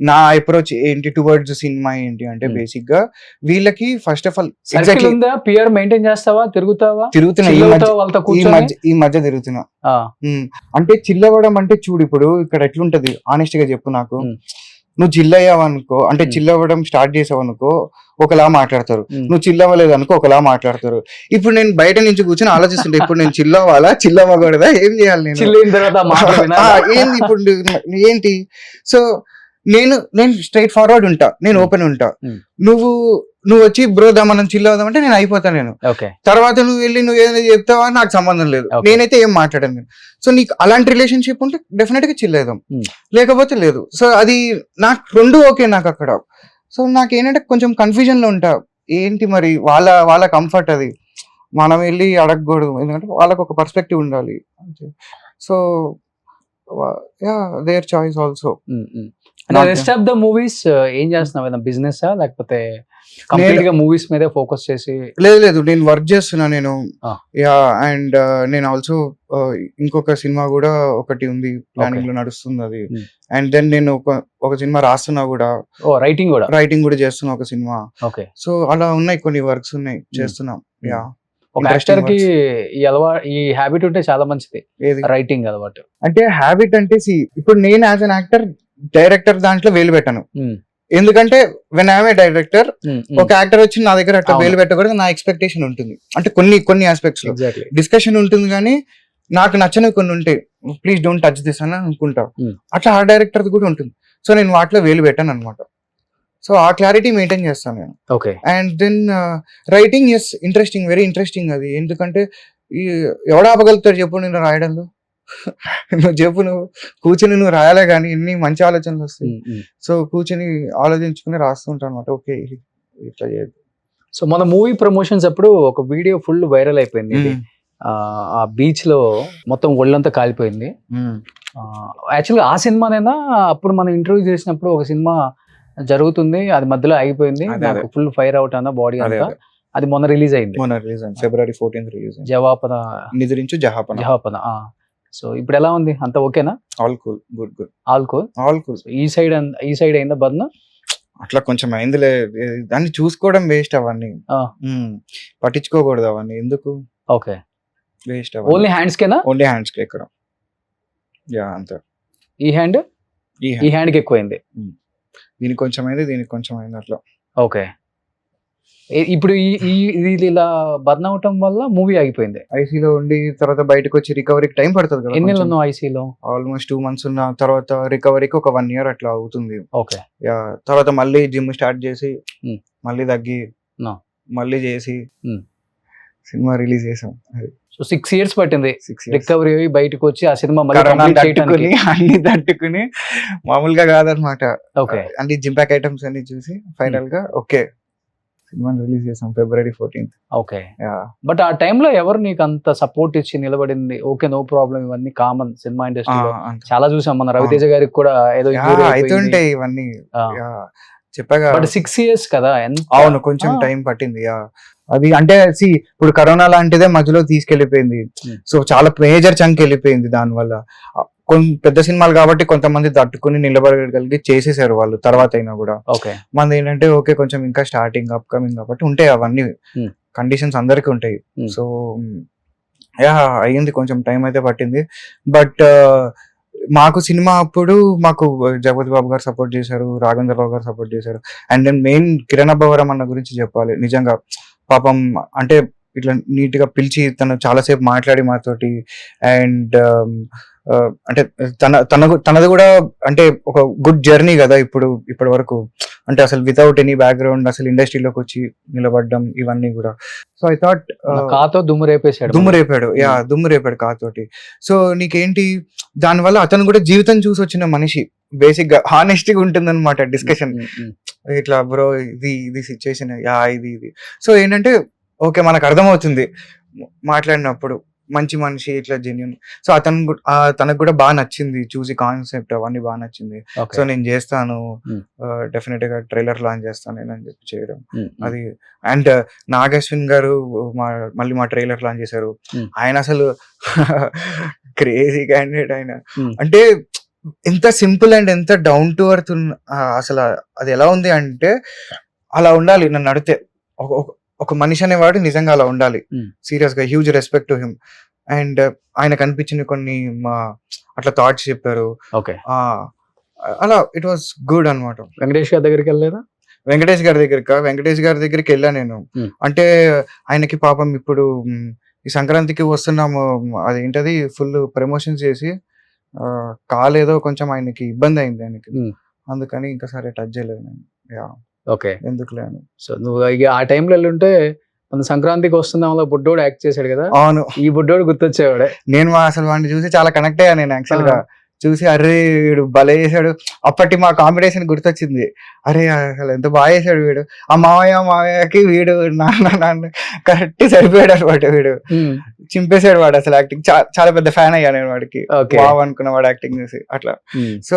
నా అప్రోచ్ ఏంటి టువర్డ్స్ సినిమా ఏంటి అంటే, బేసిక్ గా వీళ్ళకి ఫస్ట్ ఆఫ్ ఆల్ ఎగ్జాక్ట్లీ పియర్ మెయింటైన్ చేస్తావా, తిరుగుతున్నా, ఈ మధ్య తిరుగుతున్నా. అంటే చిల్లవడం అంటే చూడు, ఇప్పుడు ఇక్కడ ఎట్లుంటది, ఆనెస్ట్ గా చెప్పు నాకు, నువ్వు చిల్ అయ్యావు అనుకో, అంటే చిల్ అవ్వడం స్టార్ట్ చేసావు అనుకో ఒకలా మాట్లాడతారు, నువ్వు చిల్ అవ్వలేదు అనుకో ఒకలా మాట్లాడతారు. ఇప్పుడు నేను బయట నుంచి కూర్చొని ఆలోచిస్తుంటే, ఇప్పుడు నేను చిల్ అవ్వాలా చిల్ అవ్వకూడదా, ఏం చేయాలి నేను, ఏంది ఇప్పుడు ఏంటి? సో నేను స్ట్రైట్ ఫార్వర్డ్ ఉంటా, నేను ఓపెన్ ఉంటా. నువ్వు వచ్చి బ్రో మనం చిల్ అవుదాం అంటే నేను అయిపోతా. నేను తర్వాత నువ్వు వెళ్ళి నువ్వు ఏదైనా చెప్తావా నాకు సంబంధం లేదు, నేనైతే ఏం మాట్లాడాను నేను. సో నీకు అలాంటి రిలేషన్షిప్ ఉంటే డెఫినెట్ గా చిల్ అవుదాం, లేకపోతే లేదు. సో అది నాకు రెండు ఓకే నాకు అక్కడ. సో నాకు ఏంటంటే కొంచెం కన్ఫ్యూజన్ లో ఉంటా, ఏంటి మరి వాళ్ళ కంఫర్ట్ అది, మనం వెళ్ళి అడగకూడదు, ఎందుకంటే వాళ్ళకు ఒక పర్స్పెక్టివ్ ఉండాలి. So their choice also. Rest of the movies ఏం చేస్తున్నావు, బిజినెస్ లేకపోతే కంప్లీట్ గా మూవీస్ మీదే ఫోకస్ చేసి? లేదు, నేను వర్క్ చేస్తున్నా నేను. అండ్ నేను ఆల్సో ఇంకొక సినిమా కూడా ఒకటి ఉంది ప్లానింగ్ లో నడుస్తుంది అది. అండ్ దెన్ నేను ఒక సినిమా రాస్తున్నా కూడా, రైటింగ్ కూడా చేస్తున్నా ఒక సినిమా. సో అలా ఉన్నాయి, కొన్ని వర్క్స్ ఉన్నాయి చేస్తున్నాం. ఒక యాక్టర్ కి ఈ హ్యాబిట్ ఉంటే చాలా మంచిది, రైటింగ్ అలవాటు. అంటే హ్యాబిట్ అంటే ఇప్పుడు నేను యాజ్ అన్ యాక్టర్ డైరెక్టర్ దాంట్లో వేలు పెట్టాను, ఎందుకంటే వెన్ ఐఎమ్ ఏ డైరెక్టర్, ఒక యాక్టర్ వచ్చి నా దగ్గర అట్లా వేలు పెట్టకూడదు, నా ఎక్స్పెక్టేషన్ ఉంటుంది. అంటే కొన్ని ఆస్పెక్ట్స్ లో డిస్కషన్ ఉంటుంది, కానీ నాకు నచ్చనివి కొన్ని ఉంటాయి, ప్లీజ్ డోంట్ టచ్ దిస్ అని అనుకుంటా. అట్లా ఆ డైరెక్టర్ కూడా ఉంటుంది. సో నేను వాటిలో వేలు పెట్టాను అనమాట. సో ఆ క్లారిటీ మెయింటైన్ చేస్తాను నేను. And then writing, yes, interesting, very interesting అది. ఎందుకంటే ఎవడ ఆపగలుగుతాడు చెప్పు నేను రాయడంలో, నువ్వు చెప్పు, నువ్వు కూర్చుని నువ్వు రాయాలే కానీ ఎన్ని మంచి ఆలోచనలు వస్తాయి. సో కూర్చుని ఆలోచించుకుని రాస్తుంటా అనమాట. ఓకే ఇట్లా చేయదు. సో మన మూవీ ప్రమోషన్స్ అప్పుడు ఒక వీడియో ఫుల్ వైరల్ అయిపోయింది, ఆ బీచ్ లో మొత్తం ఒళ్ళంతా కాలిపోయింది. యాక్చువల్గా ఆ సినిమానైనా అప్పుడు మనం ఇంటర్వ్యూ చేసినప్పుడు ఒక సినిమా జరుగుతుంది, అది మధ్యలో ఆగిపోయింది, అదే, నాకు ఫుల్ ఫైర్ అవుట్ అన్న బాడీ అదే, అంతా. అదే. అది మొన్న రిలీజ్ అయింది, మొన్న రిలీజ్ అయింది, February 14th రిలీజ్ అయింది. జవాపన నిద్రించు జహాపన. జహాపన. సో ఇప్పుడు ఎలా ఉంది, అంత ఓకేనా? All cool, good. All cool. All cool. ఈ సైడ్ అయిందా బద్న? అట్లా కొంచెం అయిందిలే, దాన్ని చూసుకోవడం వేస్ట్ అవన్నీ. ఆ. పట్టించుకోకూడదు అవన్నీ, ఎందుకు ఓకే, వేస్ట్ ఓన్లీ హ్యాండ్స్ కేనా? ఓన్లీ హ్యాండ్స్ కి ఎక్కడ. యా అంతే. ఈ హ్యాండ్ ఈ ఈ హ్యాండ్ కి ఎక్కువైంది. దీనికి కొంచెం అయింది, దీనికి కొంచెం అయింది అట్లా. ఓకే, ఇప్పుడు ఇది ఇలా బర్న్ అవటం వల్ల మూవీ ఆగిపోయింది. ఐసీలో ఉండి తర్వాత బయటకు వచ్చి రికవరీకి టైం పడుతుంది కదా. ఎన్ని నెలలు ఉన్నావు ఐసీలో? ఆల్మోస్ట్ 2 months ఉన్న తర్వాత రికవరీకి ఒక 1 year అట్లా అవుతుంది. ఓకే. యా తర్వాత మళ్ళీ జిమ్ స్టార్ట్ చేసి మళ్ళీ తగ్గి No. మళ్ళీ చేసి Hmm. సినిమా రిలీజ్ చేసాం. అది సో 6 years పట్టింది 6 years. రికవరీ అయ్యి బయటకు వచ్చి ఆ సినిమా మళ్ళీ కరోనా complete తట్టుకుని చేయడానికి. అన్ని తట్టుకుని మామూలుగా కాదనమాట. ఓకే. అన్ని జిమ్ ప్యాక్ ఐటమ్స్ అన్ని చూసి ఫైనల్ గా ఓకే సినిమా రిలీజ్ చేసాం February 14th. ఓకే. బట్ ఆ టైంలో ఎవరు నీకు అంత సపోర్ట్ ఇచ్చి నిలబడింది? ఓకే, నో ప్రాబ్లం, ఇవన్నీ కామన్ సినిమా ఇండస్ట్రీలో చాలా చూసాం. మన రవితేజ గారికి కూడా ఏదో అవుతుంటాయి ఇవన్నీ. చెప్పగా బట్ 6 years కదా, అవును కొంచెం టైం పట్టింది. అది అంటే ఇప్పుడు కరోనా లాంటిదే మధ్యలో తీసుకెళ్లిపోయింది. సో చాలా మేజర్ చంక్ వెళ్ళిపోయింది దానివల్ల. కొన్ని పెద్ద సినిమాలు కాబట్టి కొంతమంది తట్టుకుని నిలబడగలిగి చేసేసారు వాళ్ళు తర్వాత అయినా కూడా. ఓకే. మనది ఏంటంటే ఓకే కొంచెం ఇంకా స్టార్టింగ్ అప్కమింగ్ కాబట్టి ఉంటాయి అవన్నీ కండిషన్స్ అందరికీ ఉంటాయి. సో అయ్యింది, కొంచెం టైం అయితే పట్టింది. బట్ మాకు సినిమా అప్పుడు మాకు జగపతి బాబు గారు సపోర్ట్ చేశారు, రాఘవేంద్ర రావు గారు సపోర్ట్ చేశారు. And then main Kiran Abbavaram అన్న గురించి చెప్పాలి. నిజంగా పాపం అంటే ఇట్లా నీట్ గా పిలిచి తను చాలాసేపు మాట్లాడి మాతోటి. అండ్ అంటే తనది కూడా అంటే ఒక గుడ్ జర్నీ కదా ఇప్పటి వరకు. అంటే అసలు వితౌట్ ఎనీ బ్యాక్గ్రౌండ్ అసలు ఇండస్ట్రీలోకి వచ్చి నిలబడ్డం ఇవన్నీ కూడా. సో ఐ థాట్ కాతో దుమ్ము రేపాడు కాతోటి. సో నీకేంటి దానివల్ల అతను కూడా జీవితం చూసి వచ్చిన మనిషి. బేసిక్ గా హానెస్టీగా ఉంటుంది అనమాట డిస్కషన్. ఇట్లా బ్రో ఇది సిచ్యువేషన్ ఇది. సో ఏంటంటే ఓకే మనకు అర్థమవుతుంది మాట్లాడినప్పుడు మంచి మనిషి ఇట్లా జెన్యూన్. సో తనకు కూడా బాగా నచ్చింది చూసి, కాన్సెప్ట్ అవన్నీ బాగా నచ్చింది. సో నేను చేస్తాను, డెఫినెట్ గా ట్రైలర్ లాంచ్ చేస్తాను నేను అని చెప్పి చేయడం అది. అండ్ నాగశ్విన్ గారు మళ్ళీ మా ట్రైలర్ లాంచ్ చేశారు. ఆయన అసలు క్రేజీ క్యాండిడేట్ ఆయన. అంటే ఎంత సింపుల్ అండ్ ఎంత డౌన్ టు ఎర్త్ అసలు అది ఎలా ఉంది అంటే అలా ఉండాలి. నన్ను అడిగితే ఒక మనిషి అనేవాడు నిజంగా అలా ఉండాలి. సీరియస్ గా huge respect to him. And ఆయన కనిపించిన కొన్ని అట్లా థాట్స్ చెప్పారు. అలా ఇట్ వాస్ గుడ్ అనమాట. వెంకటేష్ గారి దగ్గరికి వెళ్ళలేదా? వెంకటేష్ గారి దగ్గరికి వెళ్ళా నేను. అంటే ఆయనకి పాపం ఇప్పుడు ఈ సంక్రాంతికి వస్తున్నాము, అదేంటది ఫుల్ ప్రమోషన్స్ చేసి కాలేదో కొంచెం ఆయనకి ఇబ్బంది అయింది ఆయనకి. అందుకని ఇంకా సరే టచ్ చేయలేదు నేను. ఓకే, ఎందుకులే అని. సో నువ్వు ఆ టైంలో వెళ్ళుంటే మన సంక్రాంతికి వస్తున్నాం బుడ్డోడు యాక్ట్ చేశాడు కదా. అవును, ఈ బుడ్డోడు గుర్తొచ్చేవాడే. నేను అసలు వాడిని చూసి చాలా కనెక్ట్ అయ్యా నేను యాక్చువల్ గా. చూసి అరే వీడు భలే చేశాడు. అప్పటి మా కాంబినేషన్ గుర్తొచ్చింది. అరే అసలు ఎంత బాగా చేశాడు వీడు. ఆ మావయ్యకి వీడు నాన్న కరెక్ట్ సరిపోయాడు అనమాట. వీడు చింపేశాడు వాడు అసలు యాక్టింగ్. చాలా పెద్ద ఫ్యాన్ అయ్యా నేను వాడికి. బాగా అనుకున్న వాడు యాక్టింగ్ చూసి అట్లా. సో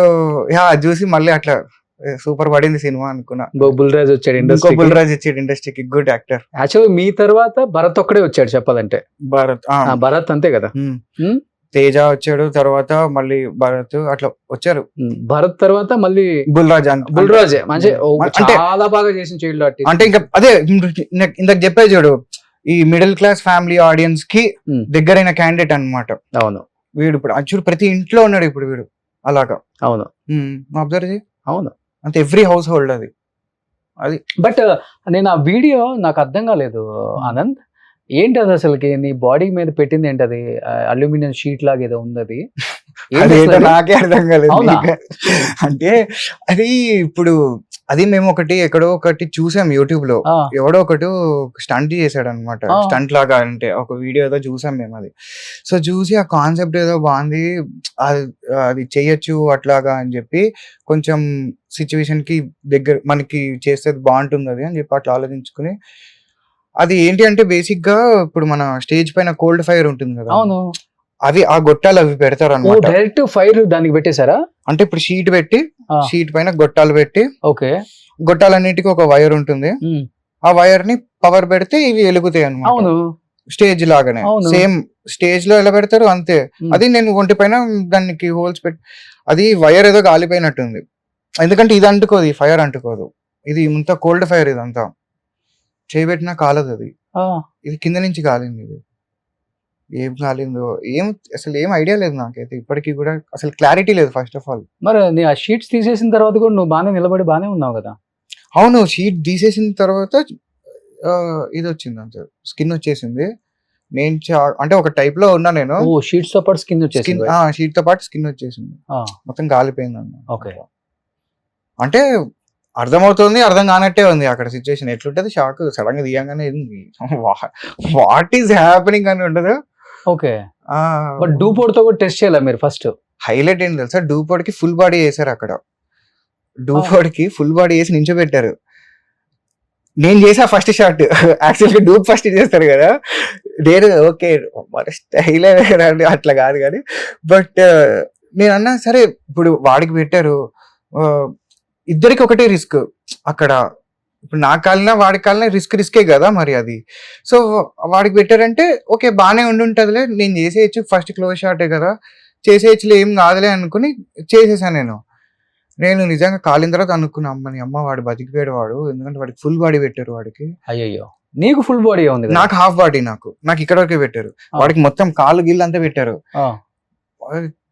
చూసి మళ్ళీ అట్లా సూపర్ పడింది సినిమా అనుకున్నా. బుల్రాజ్ వచ్చాడు ఇండస్ట్రీకి. Good actor. యాక్చువల్ మీ తర్వాత భరత్ ఒక్కడే వచ్చాడు చెప్పాలంటే. భరత్ అంతే కదా. తేజ వచ్చాడు తర్వాత మళ్ళీ భరత్ అట్లా వచ్చారు. భరత్ తర్వాత మళ్ళీ బుల్రాజ్ మంచి చాలా బాగా చేసిన చైల్డ్ ఆర్టిస్ట్. అంటే ఇంకా అదే ఇందాక చెప్పే చూడు, ఈ మిడిల్ క్లాస్ ఫ్యామిలీ ఆడియన్స్ కి దగ్గరైన క్యాండిడేట్ అన్నమాట. అవును, వీడు ఇప్పుడు చూడు ప్రతి ఇంట్లో ఉన్నాడు ఇప్పుడు వీడు అలాగా. అవును, అబ్జర్వ్ చేయి. అవును, అంటే ఎవ్రీ హౌస్ హోల్డ్ అది. బట్ నేను ఆ వీడియో నాకు అర్థం కాలేదు ఆనంద్. ఏంటి అది అసలుకి నీ బాడీ మీద పెట్టింది ఏంటి? అది అల్యూమినియం షీట్ లాగా ఏదో ఉంది. అది నాకే అర్థం కాలేదు. అంటే అది ఇప్పుడు అది మేము ఎక్కడో ఒకటి చూసాం యూట్యూబ్ లో. ఎవడో ఒకటి స్టంట్ చేశాడు అనమాట. స్టంట్ లాగా అంటే ఒక వీడియో ఏదో చూసాం మేము. అది సో చూసి ఆ కాన్సెప్ట్ ఏదో బాగుంది, అది చెయ్యొచ్చు అట్లాగా అని చెప్పి కొంచెం సిచ్యువేషన్ కి దగ్గర మనకి చేస్తే బాగుంటుంది అది అని చెప్పి అట్లా ఆలోచించుకుని. అది ఏంటి అంటే బేసిక్ గా ఇప్పుడు మన స్టేజ్ పైన కోల్డ్ ఫైర్ ఉంటుంది కదా. అవును, అవి ఆ గొట్టాలు అవి పెడతారు అన్నమాట. డైరెక్ట్ ఫైర్ దానికి పెట్టేశారా? అంటే ఇప్పుడు షీట్ పెట్టి షీట్ పైన గొట్టాలు పెట్టి, ఓకే. గొట్టాలన్నిటికీ ఒక వైర్ ఉంటుంది. ఆ వైర్ ని పవర్ పెడితే ఇవి వెలుగుతాయి అన్నమాట. అవును. స్టేజ్ లాగానే అవును. సేమ్ స్టేజ్ లో ఎలా పెడతారు అంతే. అది నేను ఒంటి పైన దానికి హోల్స్ పెట్టి, అది వైర్ ఏదో కాలిపోయినట్టుంది. ఎందుకంటే ఇది అంటుకోదు, ఈ ఫైర్ అంటుకోదు. ఇది ఇంత కోల్డ్ ఫైర్, ఇదంతా చేయబెట్టినా కాలదు. అది ఇది కింద నుంచి కాలింది. ఇది ఏం కాలిందో అసలు ఏం ఐడియా లేదు నాకైతే ఇప్పటికీ కూడా. అసలు క్లారిటీ లేదు ఫస్ట్ ఆఫ్ ఆల్. మరి నీ ఆ షీట్స్ తీసేసిన తర్వాత కూడా నువ్వు బాగానే నిలబడి బాగానే ఉన్నావు కదా? అవును, షీట్ తీసేసిన తర్వాత ఇది వచ్చింది అంతే, స్కిన్ వచ్చేసింది. నేను అంటే ఒక టైప్ లో ఉన్నా నేను. షీట్స్ తో పాటు స్కిన్ వచ్చేసింది. షీట్ తో పాటు స్కిన్ వచ్చేసింది, మొత్తం కాలిపోయింది అన్న. ఓకే. అంటే అర్థమవుతుంది, అర్థం కానట్టే ఉంది అక్కడ సిచ్యువేషన్. ఎట్లుంటది షాక్, సడన్ గా తీయంగానే వాట్ ఈస్ హ్యాపెనింగ్ అని ఉండదు. ఓకే. బట్ డూపోడ్ తో కూడా టెస్ట్ చేయాలి మీరు ఫస్ట్. హైలైట్ ఏంటి తెలుసా, డూపోడ్ కి ఫుల్ బాడీ వేసారు అక్కడ. డూపోడ్ కి ఫుల్ బాడీ వేసి నించోబెట్టారు. నేను చేసా ఫస్ట్ షాట్. యాక్చువల్ గా డూప్ ఫస్ట్ చేస్తారు కదా, నేను ఓకే మన స్టైల్ అట్లా కాదు కానీ, బట్ నేను అన్నా సరే ఇప్పుడు వాడికి పెట్టారు, ఇద్దరికి ఒకటే రిస్క్ అక్కడ. ఇప్పుడు నా కాలినా వాడి కాలినా రిస్కే కదా మరి అది. సో వాడికి పెట్టారంటే ఓకే బాగానే ఉంటుందిలే, నేను చేసేయచ్చు, ఫస్ట్ క్లోజ్ షాటే కదా, చేసేయచ్చులే ఏం కాదులే అనుకుని చేసేసాను. నేను నిజంగా కాలిన తర్వాత అనుకున్నా, అమ్మ వాడు బతికిపోయాడు వాడు, ఎందుకంటే వాడికి ఫుల్ బాడీ పెట్టారు వాడికి. అయ్యో, నీకు ఫుల్ బాడీ ఉంది, నాకు హాఫ్ బాడీ. నాకు ఇక్కడ వరకే పెట్టారు, వాడికి మొత్తం కాలు గిల్లు అంతా పెట్టారు.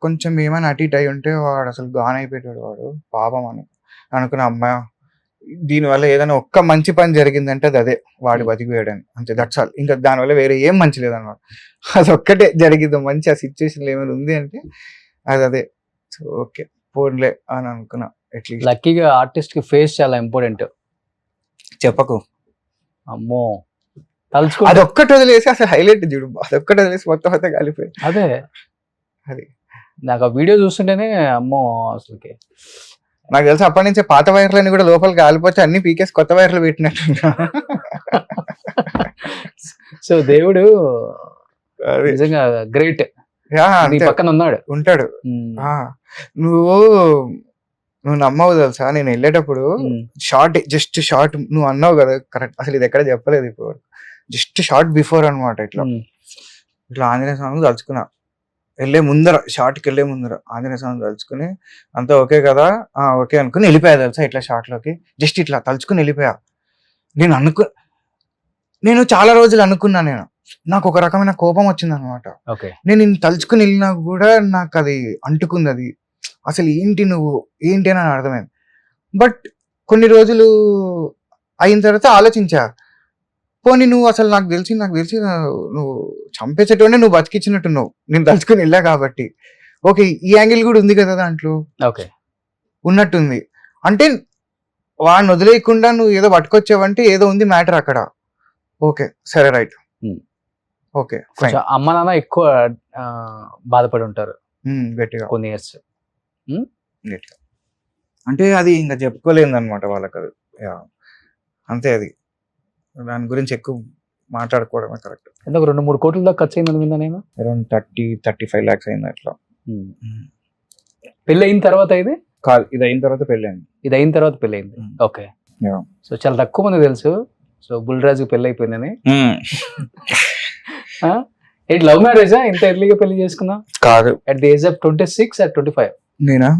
కొంచెం ఏమైనా అటు ఇటు అయి ఉంటే వాడు అసలు గాన్ అయిపోయాడు వాడు, పాపం అనుకున్నా. అమ్మ దీనివల్ల ఏదైనా ఒక్క మంచి పని జరిగిందంటే అది అదే, వాడు బతికిపోయాడని, అంతే, దట్స్ ఆల్. ఇంకా దానివల్ల వేరే ఏం మంచి లేదన్నమాట. అది ఒక్కటే జరిగింది మంచి, ఆ సిచ్యువేషన్ ఏమైనా ఉంది అంటే అది అదే. సో ఓకే పోన్లే అని అనుకున్నా. అట్లీస్ట్ లక్కీగా ఆర్టిస్ట్ కి ఫేస్ చాలా ఇంపార్టెంట్. చెప్పకు, అమ్మో తలుచుకో. అదొక్కటి వదిలేసి అసలు హైలైట్ చూడు, అదొక్కటి వదిలేసి మొత్తం అంతా కలిపోయింది. అదే అది నాకు ఆ వీడియో చూస్తుంటేనే అమ్మో అసలుకి నాకు తెలిసి అప్పటి నుంచే పాత వైర్లన్నీ కూడా లోపలికి కాలిపోతే అన్ని పీకేసి కొత్త వైర్లు పెట్టినట్టు. సో దేవుడు నిజంగా గ్రేట్, పక్కన ఉంటాడు. నువ్వు నమ్మవు తెలుసా, నేను వెళ్ళేటప్పుడు జస్ట్ షార్ట్ నువ్వు అన్నావు కదా కరెక్ట్, అసలు ఇది ఎక్కడ చెప్పలేదు ఇప్పుడు, జస్ట్ షార్ట్ బిఫోర్ అనమాట. ఇట్లా ఆంజనేయ స్వామి తలుచుకున్నా, షార్ట్కి వెళ్ళే ముందర ఆంజనేయ స్వామి తలుచుకుని అంతా ఓకే కదా, ఓకే అనుకుని వెళ్ళిపోయా తెలుసా. ఇట్లా షార్ట్ లోకి జస్ట్ ఇట్లా తలుచుకుని వెళ్ళిపోయా. నేను చాలా రోజులు అనుకున్నా, నాకు ఒక రకమైన కోపం వచ్చింది అనమాట. నేను తలుచుకుని వెళ్ళినా కూడా నాకు అది అంటుకుంది. అది అసలు ఏంటి అని అర్థమైంది. బట్ కొన్ని రోజులు అయిన తర్వాత ఆలోచించా, పోనీ నువ్వు అసలు నాకు తెలిసి నువ్వు చంపేసేటోనే నువ్వు బతికించినట్టున్నావు, నేను తలుచుకుని వెళ్ళా కాబట్టి. ఓకే ఈ యాంగిల్ కూడా ఉంది కదా దాంట్లో, ఉన్నట్టుంది అంటే వాడిని వదిలేయకుండా నువ్వు ఏదో పట్టుకొచ్చావంటే ఏదో ఉంది మ్యాటర్ అక్కడ. ఓకే సరే రైట్, ఓకే అమ్మ నాన్న ఎక్కువ బాధపడి ఉంటారు గట్టిగా కొన్ని ఇయర్స్. అంటే అది ఇంకా చెప్పుకోలేదు అనమాట వాళ్ళకి, అది అంతే. అది దాని గురించి ఎక్కువ మాట్లాడుకోవడమే కరెక్ట్. ఎందుకు 2-3 కోట్ల దాకా ఖర్చు అయిందని విన్నా నేను. అరౌండ్ 30-35 lakhs అయింది అట్లా. పెళ్ళి అయిన తర్వాత ఇది అయిన తర్వాత పెళ్ళైంది. ఇది అయిన తర్వాత పెళ్ళి అయింది. ఓకే. సో చాలా తక్కువ మంది తెలుసు సో బుల్రాజు పెళ్ళి అయిపోయిందని. ఏంటి లవ్ మ్యారేజా, ఇంత ఎర్లీగా పెళ్లి చేసుకున్నా? కాదు, at the age of 26 or 25? నేనా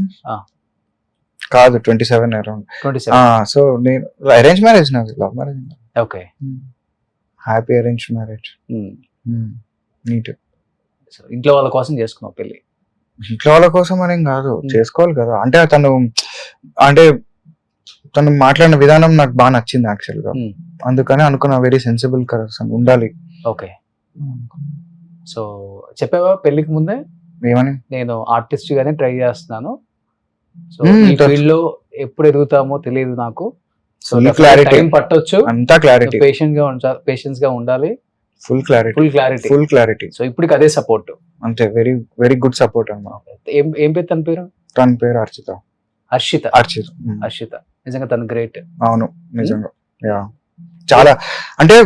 కాదు, 27 అరౌండ్ 27. సో నేను అరేంజ్ మ్యారేజ్, నాది love marriage. Okay, happy arrange marriage, neat. So ఇంట్లో వాళ్ళ కోసం చేసుకున్నావు పెళ్లి? ఇంట్లో వాళ్ళ కోసం అనేం కాదు, చేసుకోవాలి కదా. అంటే తను మాట్లాడిన విధానం నాకు బాగా నచ్చింది యాక్చువల్ గా, అందుకని అనుకున్నా వెరీ సెన్సిబుల్ పర్సన్ ఉండాలి. ఓకే. సో చెప్పావా పెళ్లికి ముందే ఏమని? నేను ఆర్టిస్ట్ గానే ట్రై చేస్తున్నాను, సో ఈ ఫీల్డ్ లో ఎప్పుడు ఎదుగుతామో తెలియదు నాకు, సో టైం పట్టొచ్చు, అంతా క్లారిటీ, పేషెన్స్ గా ఉండాలి, ఫుల్ క్లారిటీ. సో ఇప్పుడు అదే సపోర్ట్, అంతే. వెరీ వెరీ గుడ్ సపోర్ట్ అన్నమాట. ఏం పేరు తన పేరు? తన పేరు హర్షిత. నిజంగా తను గ్రేట్. అవును నిజంగా, చాలా. అంటే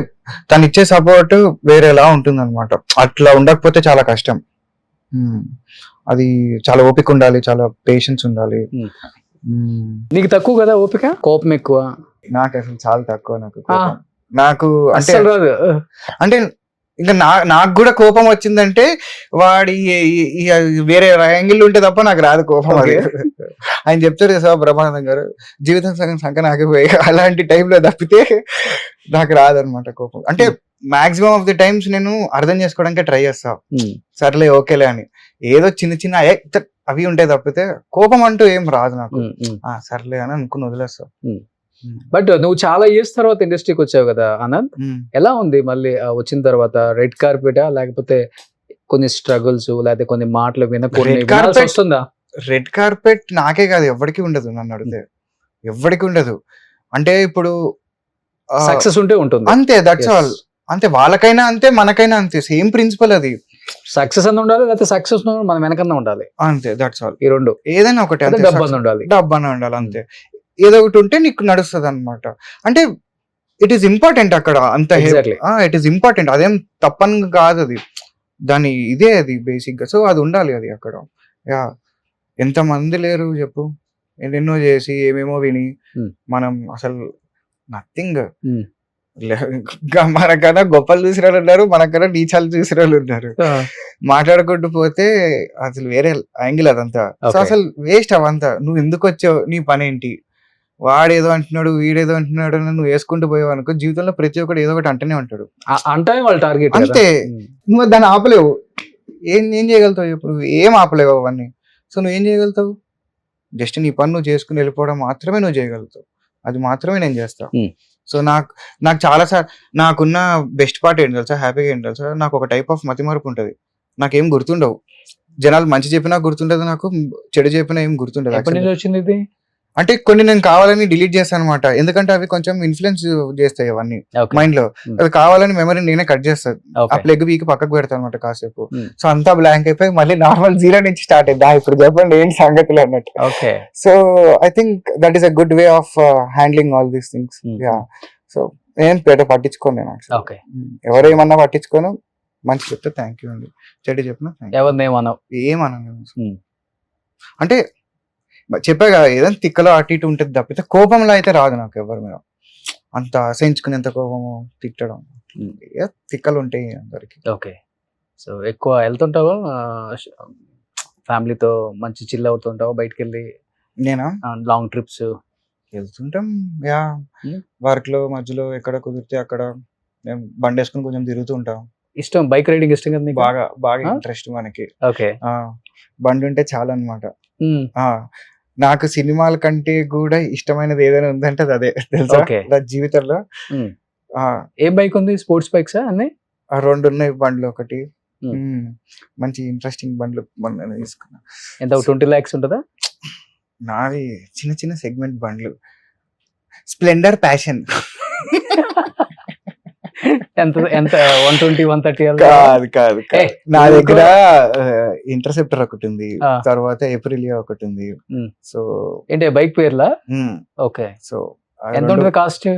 తను ఇచ్చే సపోర్ట్ వేరేలా ఉంటుంది అనమాట, అట్లా ఉండకపోతే చాలా కష్టం. అది చాలా ఓపిక ఉండాలి, చాలా పేషెన్స్ ఉండాలి. నీకు తక్కువ కదా ఓపిక, కోపం ఎక్కువ? నాకు అసలు చాలా తక్కువ నాకు కోపం. నాకు అంటే అస్సలు రాదు. అంటే ఇంకా నాకు కూడా కోపం వచ్చిందంటే వాడి వేరే యాంగిల్ ఉంటే తప్ప నాకు రాదు కోపం. అది ఆయన చెప్తారు కదా బ్రహ్మానందం గారు, జీవితం సగం సంఖ నాకిపోయి అలాంటి టైంలో తప్పితే నాకు రాదనమాట కోపం. అంటే మాక్సిమం ఆఫ్ ది టైమ్స్ నేను అర్థం చేసుకోవడానికి ట్రై చేస్తా, సర్లే ఓకేలే అని. ఏదో చిన్న చిన్న అవి ఉంటాయి తప్పితే కోపం అంటూ ఏం రాదు నాకు. సర్లే అని అనుకుని వదిలేస్తా. బట్ నువ్వు చాలా ఇయర్స్ తర్వాత ఇండస్ట్రీకి వచ్చావు కదా ఆనంద్, ఎలా ఉంది మళ్ళీ వచ్చిన తర్వాత? రెడ్ కార్పెటా లేకపోతే కొన్ని స్ట్రగుల్స్ లేకపోతే కొన్ని మాటలు వస్తుందా? రెడ్ కార్పెట్ నాకే కాదు ఎవరికి ఉండదు, నన్ను అడిగితే ఎవరికి ఉండదు. అంటే ఇప్పుడు సక్సెస్ ఉంటే ఉంటుంది అంతే, దట్స్ ఆల్. అంతే, వాళ్ళకైనా అంతే మనకైనా అంతే, సేమ్ ప్రిన్సిపల్ అది. సక్సెస్ అన్న ఉండాలి లేకపోతే సక్సెస్ మనం వెనకన్నా ఉండాలి, అంతే. That's all. ఈ రెండు ఏదైనా ఒకటి, డబ్బు ఉండాలి, అంతే. ఏదో ఒకటి ఉంటే నీకు నడుస్తుంది అనమాట. అంటే ఇట్ ఈస్ ఇంపార్టెంట్ అక్కడ, అంత ఇట్ ఈస్ ఇంపార్టెంట్, అదేం తప్పని కాదు, అది దాని ఇదే అది బేసిక్ గా. సో అది ఉండాలి అది అక్కడ. యా, ఎంత మంది లేరు చెప్పు, ఎన్నెన్నో చేసి ఏమేమో విని మనం అసలు నథింగ్. మనకన్నా గొప్పలు చూసిన వాళ్ళు ఉన్నారు, మనకన్నా నీచాలు చూసిన వాళ్ళు ఉన్నారు. మాట్లాడుకుంటూ పోతే అసలు వేరే యాంగిల్ అదంతా. సో అసలు వేస్ట్ అవంతా. నువ్వు ఎందుకు వచ్చావు, నీ పని ఏంటి, వాడేదో అంటున్నాడు వీడేదో అంటున్నాడు నువ్వు వేసుకుంటూ పోయావు అనుకో, జీవితంలో ప్రతి ఒక్కటి ఏదో ఒకటి అంటూనే ఉంటాడు, అంటే వాళ్ళ టార్గెట్ అంతే. నువ్వు దాన్ని ఆపలేవు. ఏం చేయగలుగుతావు ఇప్పుడు, ఏం ఆపలేవు అవన్నీ. సో నువ్వేం చేయగలుగుతావు, జస్ట్ నీ పని నువ్వు చేసుకుని వెళ్ళిపోవడం మాత్రమే నువ్వు చేయగలుగుతావు. అది మాత్రమే నేను చేస్తా. సో నాకు చాలా సార్ నాకున్న బెస్ట్ పార్ట్ ఏంటి తెలుసా, హ్యాపీగా ఏంటి తెలుసా, నాకు ఒక టైప్ ఆఫ్ మతిమరుపు ఉంటుంది. నాకేం గుర్తుండవు. జనాలు మంచి చెప్పినా గుర్తుండదు, నాకు చెడు చెప్పినా ఏం గుర్తుండదు. వచ్చింది ఇది అంటే కొన్ని నేను కావాలని డిలీట్ చేస్తాను అనమాట, ఎందుకంటే అవి కొంచెం ఇన్ఫ్లుయెన్స్ చేస్తాయి అవన్నీ మైండ్ లో. అది కావాలని మెమరీ నేనే కట్ చేస్తాను, ఆ ప్లగ్ వీక్ పక్కకు పెడతాను అనమాట కాసేపు. సో అంతా బ్లాంక్ అయిపోయి మళ్ళీ నార్మల్ 0 నుంచి స్టార్ట్ అయిందా, ఇప్పుడు చెప్పండి ఏంటి సంగతులు అన్నట్టు. So I think that is a good way of handling all these things. Yeah, so నేను పట్టించుకోను, నేను ఎవరేమన్నా పట్టించుకోను. మంచి చెప్తే థ్యాంక్ యూ అండి, చెడు చెప్పిన ఏమన్నా. అంటే చెప్పా కదా, ఏదైనా తిక్కలో అటు ఇటు ఉంటుంది తప్పితే కోపంలో అయితే రాదు నాకు ఎవరి మీద. అంత అసహించుకునేంత కోపము, తిట్టడం, తిక్కలు ఉంటాయి అందరికి. ఓకే. సో ఎక్కువ వెళ్తుంటావా ఫ్యామిలీతో, మంచి చిల్ అవుతుంటావా బయటకు వెళ్ళి? నేనా, లాంగ్ ట్రిప్స్ వెళ్తుంటాం. యా, వర్క్ లో మధ్యలో ఎక్కడ కుదిరితే అక్కడ మేము బండి వేసుకుని కొంచెం తిరుగుతూ ఉంటాం. ఇష్టం బైక్ రైడింగ్ ఇష్టం కదా? బాగా బాగా ఇంట్రెస్ట్ మనకి. ఓకే, బండి ఉంటే చాలా అనమాట. నాకు సినిమాల కంటే కూడా ఇష్టమైనది ఏదైనా ఉందంటే అది అదే తెలుసా, జీవితంలో. ఏ బైక్ ఉంది? స్పోర్ట్స్ బైక్స్ అన్ని? 2 ఉన్నాయి బండ్లు. ఒకటి మంచి ఇంట్రెస్టింగ్ బండ్లు మొన్న తీసుకున్నా. ఎంత 20 lakhs ఉంటుందా? నావి చిన్న చిన్న సెగ్మెంట్ బండ్లు, స్ప్లెండర్, ప్యాషన్. ఎంత 120 130? కాదు, నా దగ్గర ఇంటర్సెప్టర్ ఒకటి ఉంది, తర్వాత ఏప్రిలియా ఒకటి ఉంది. సో ఏంటి బైక్ పేర్లా? ఓకే. సో ఎంత ఉంటుంది కాస్ట్?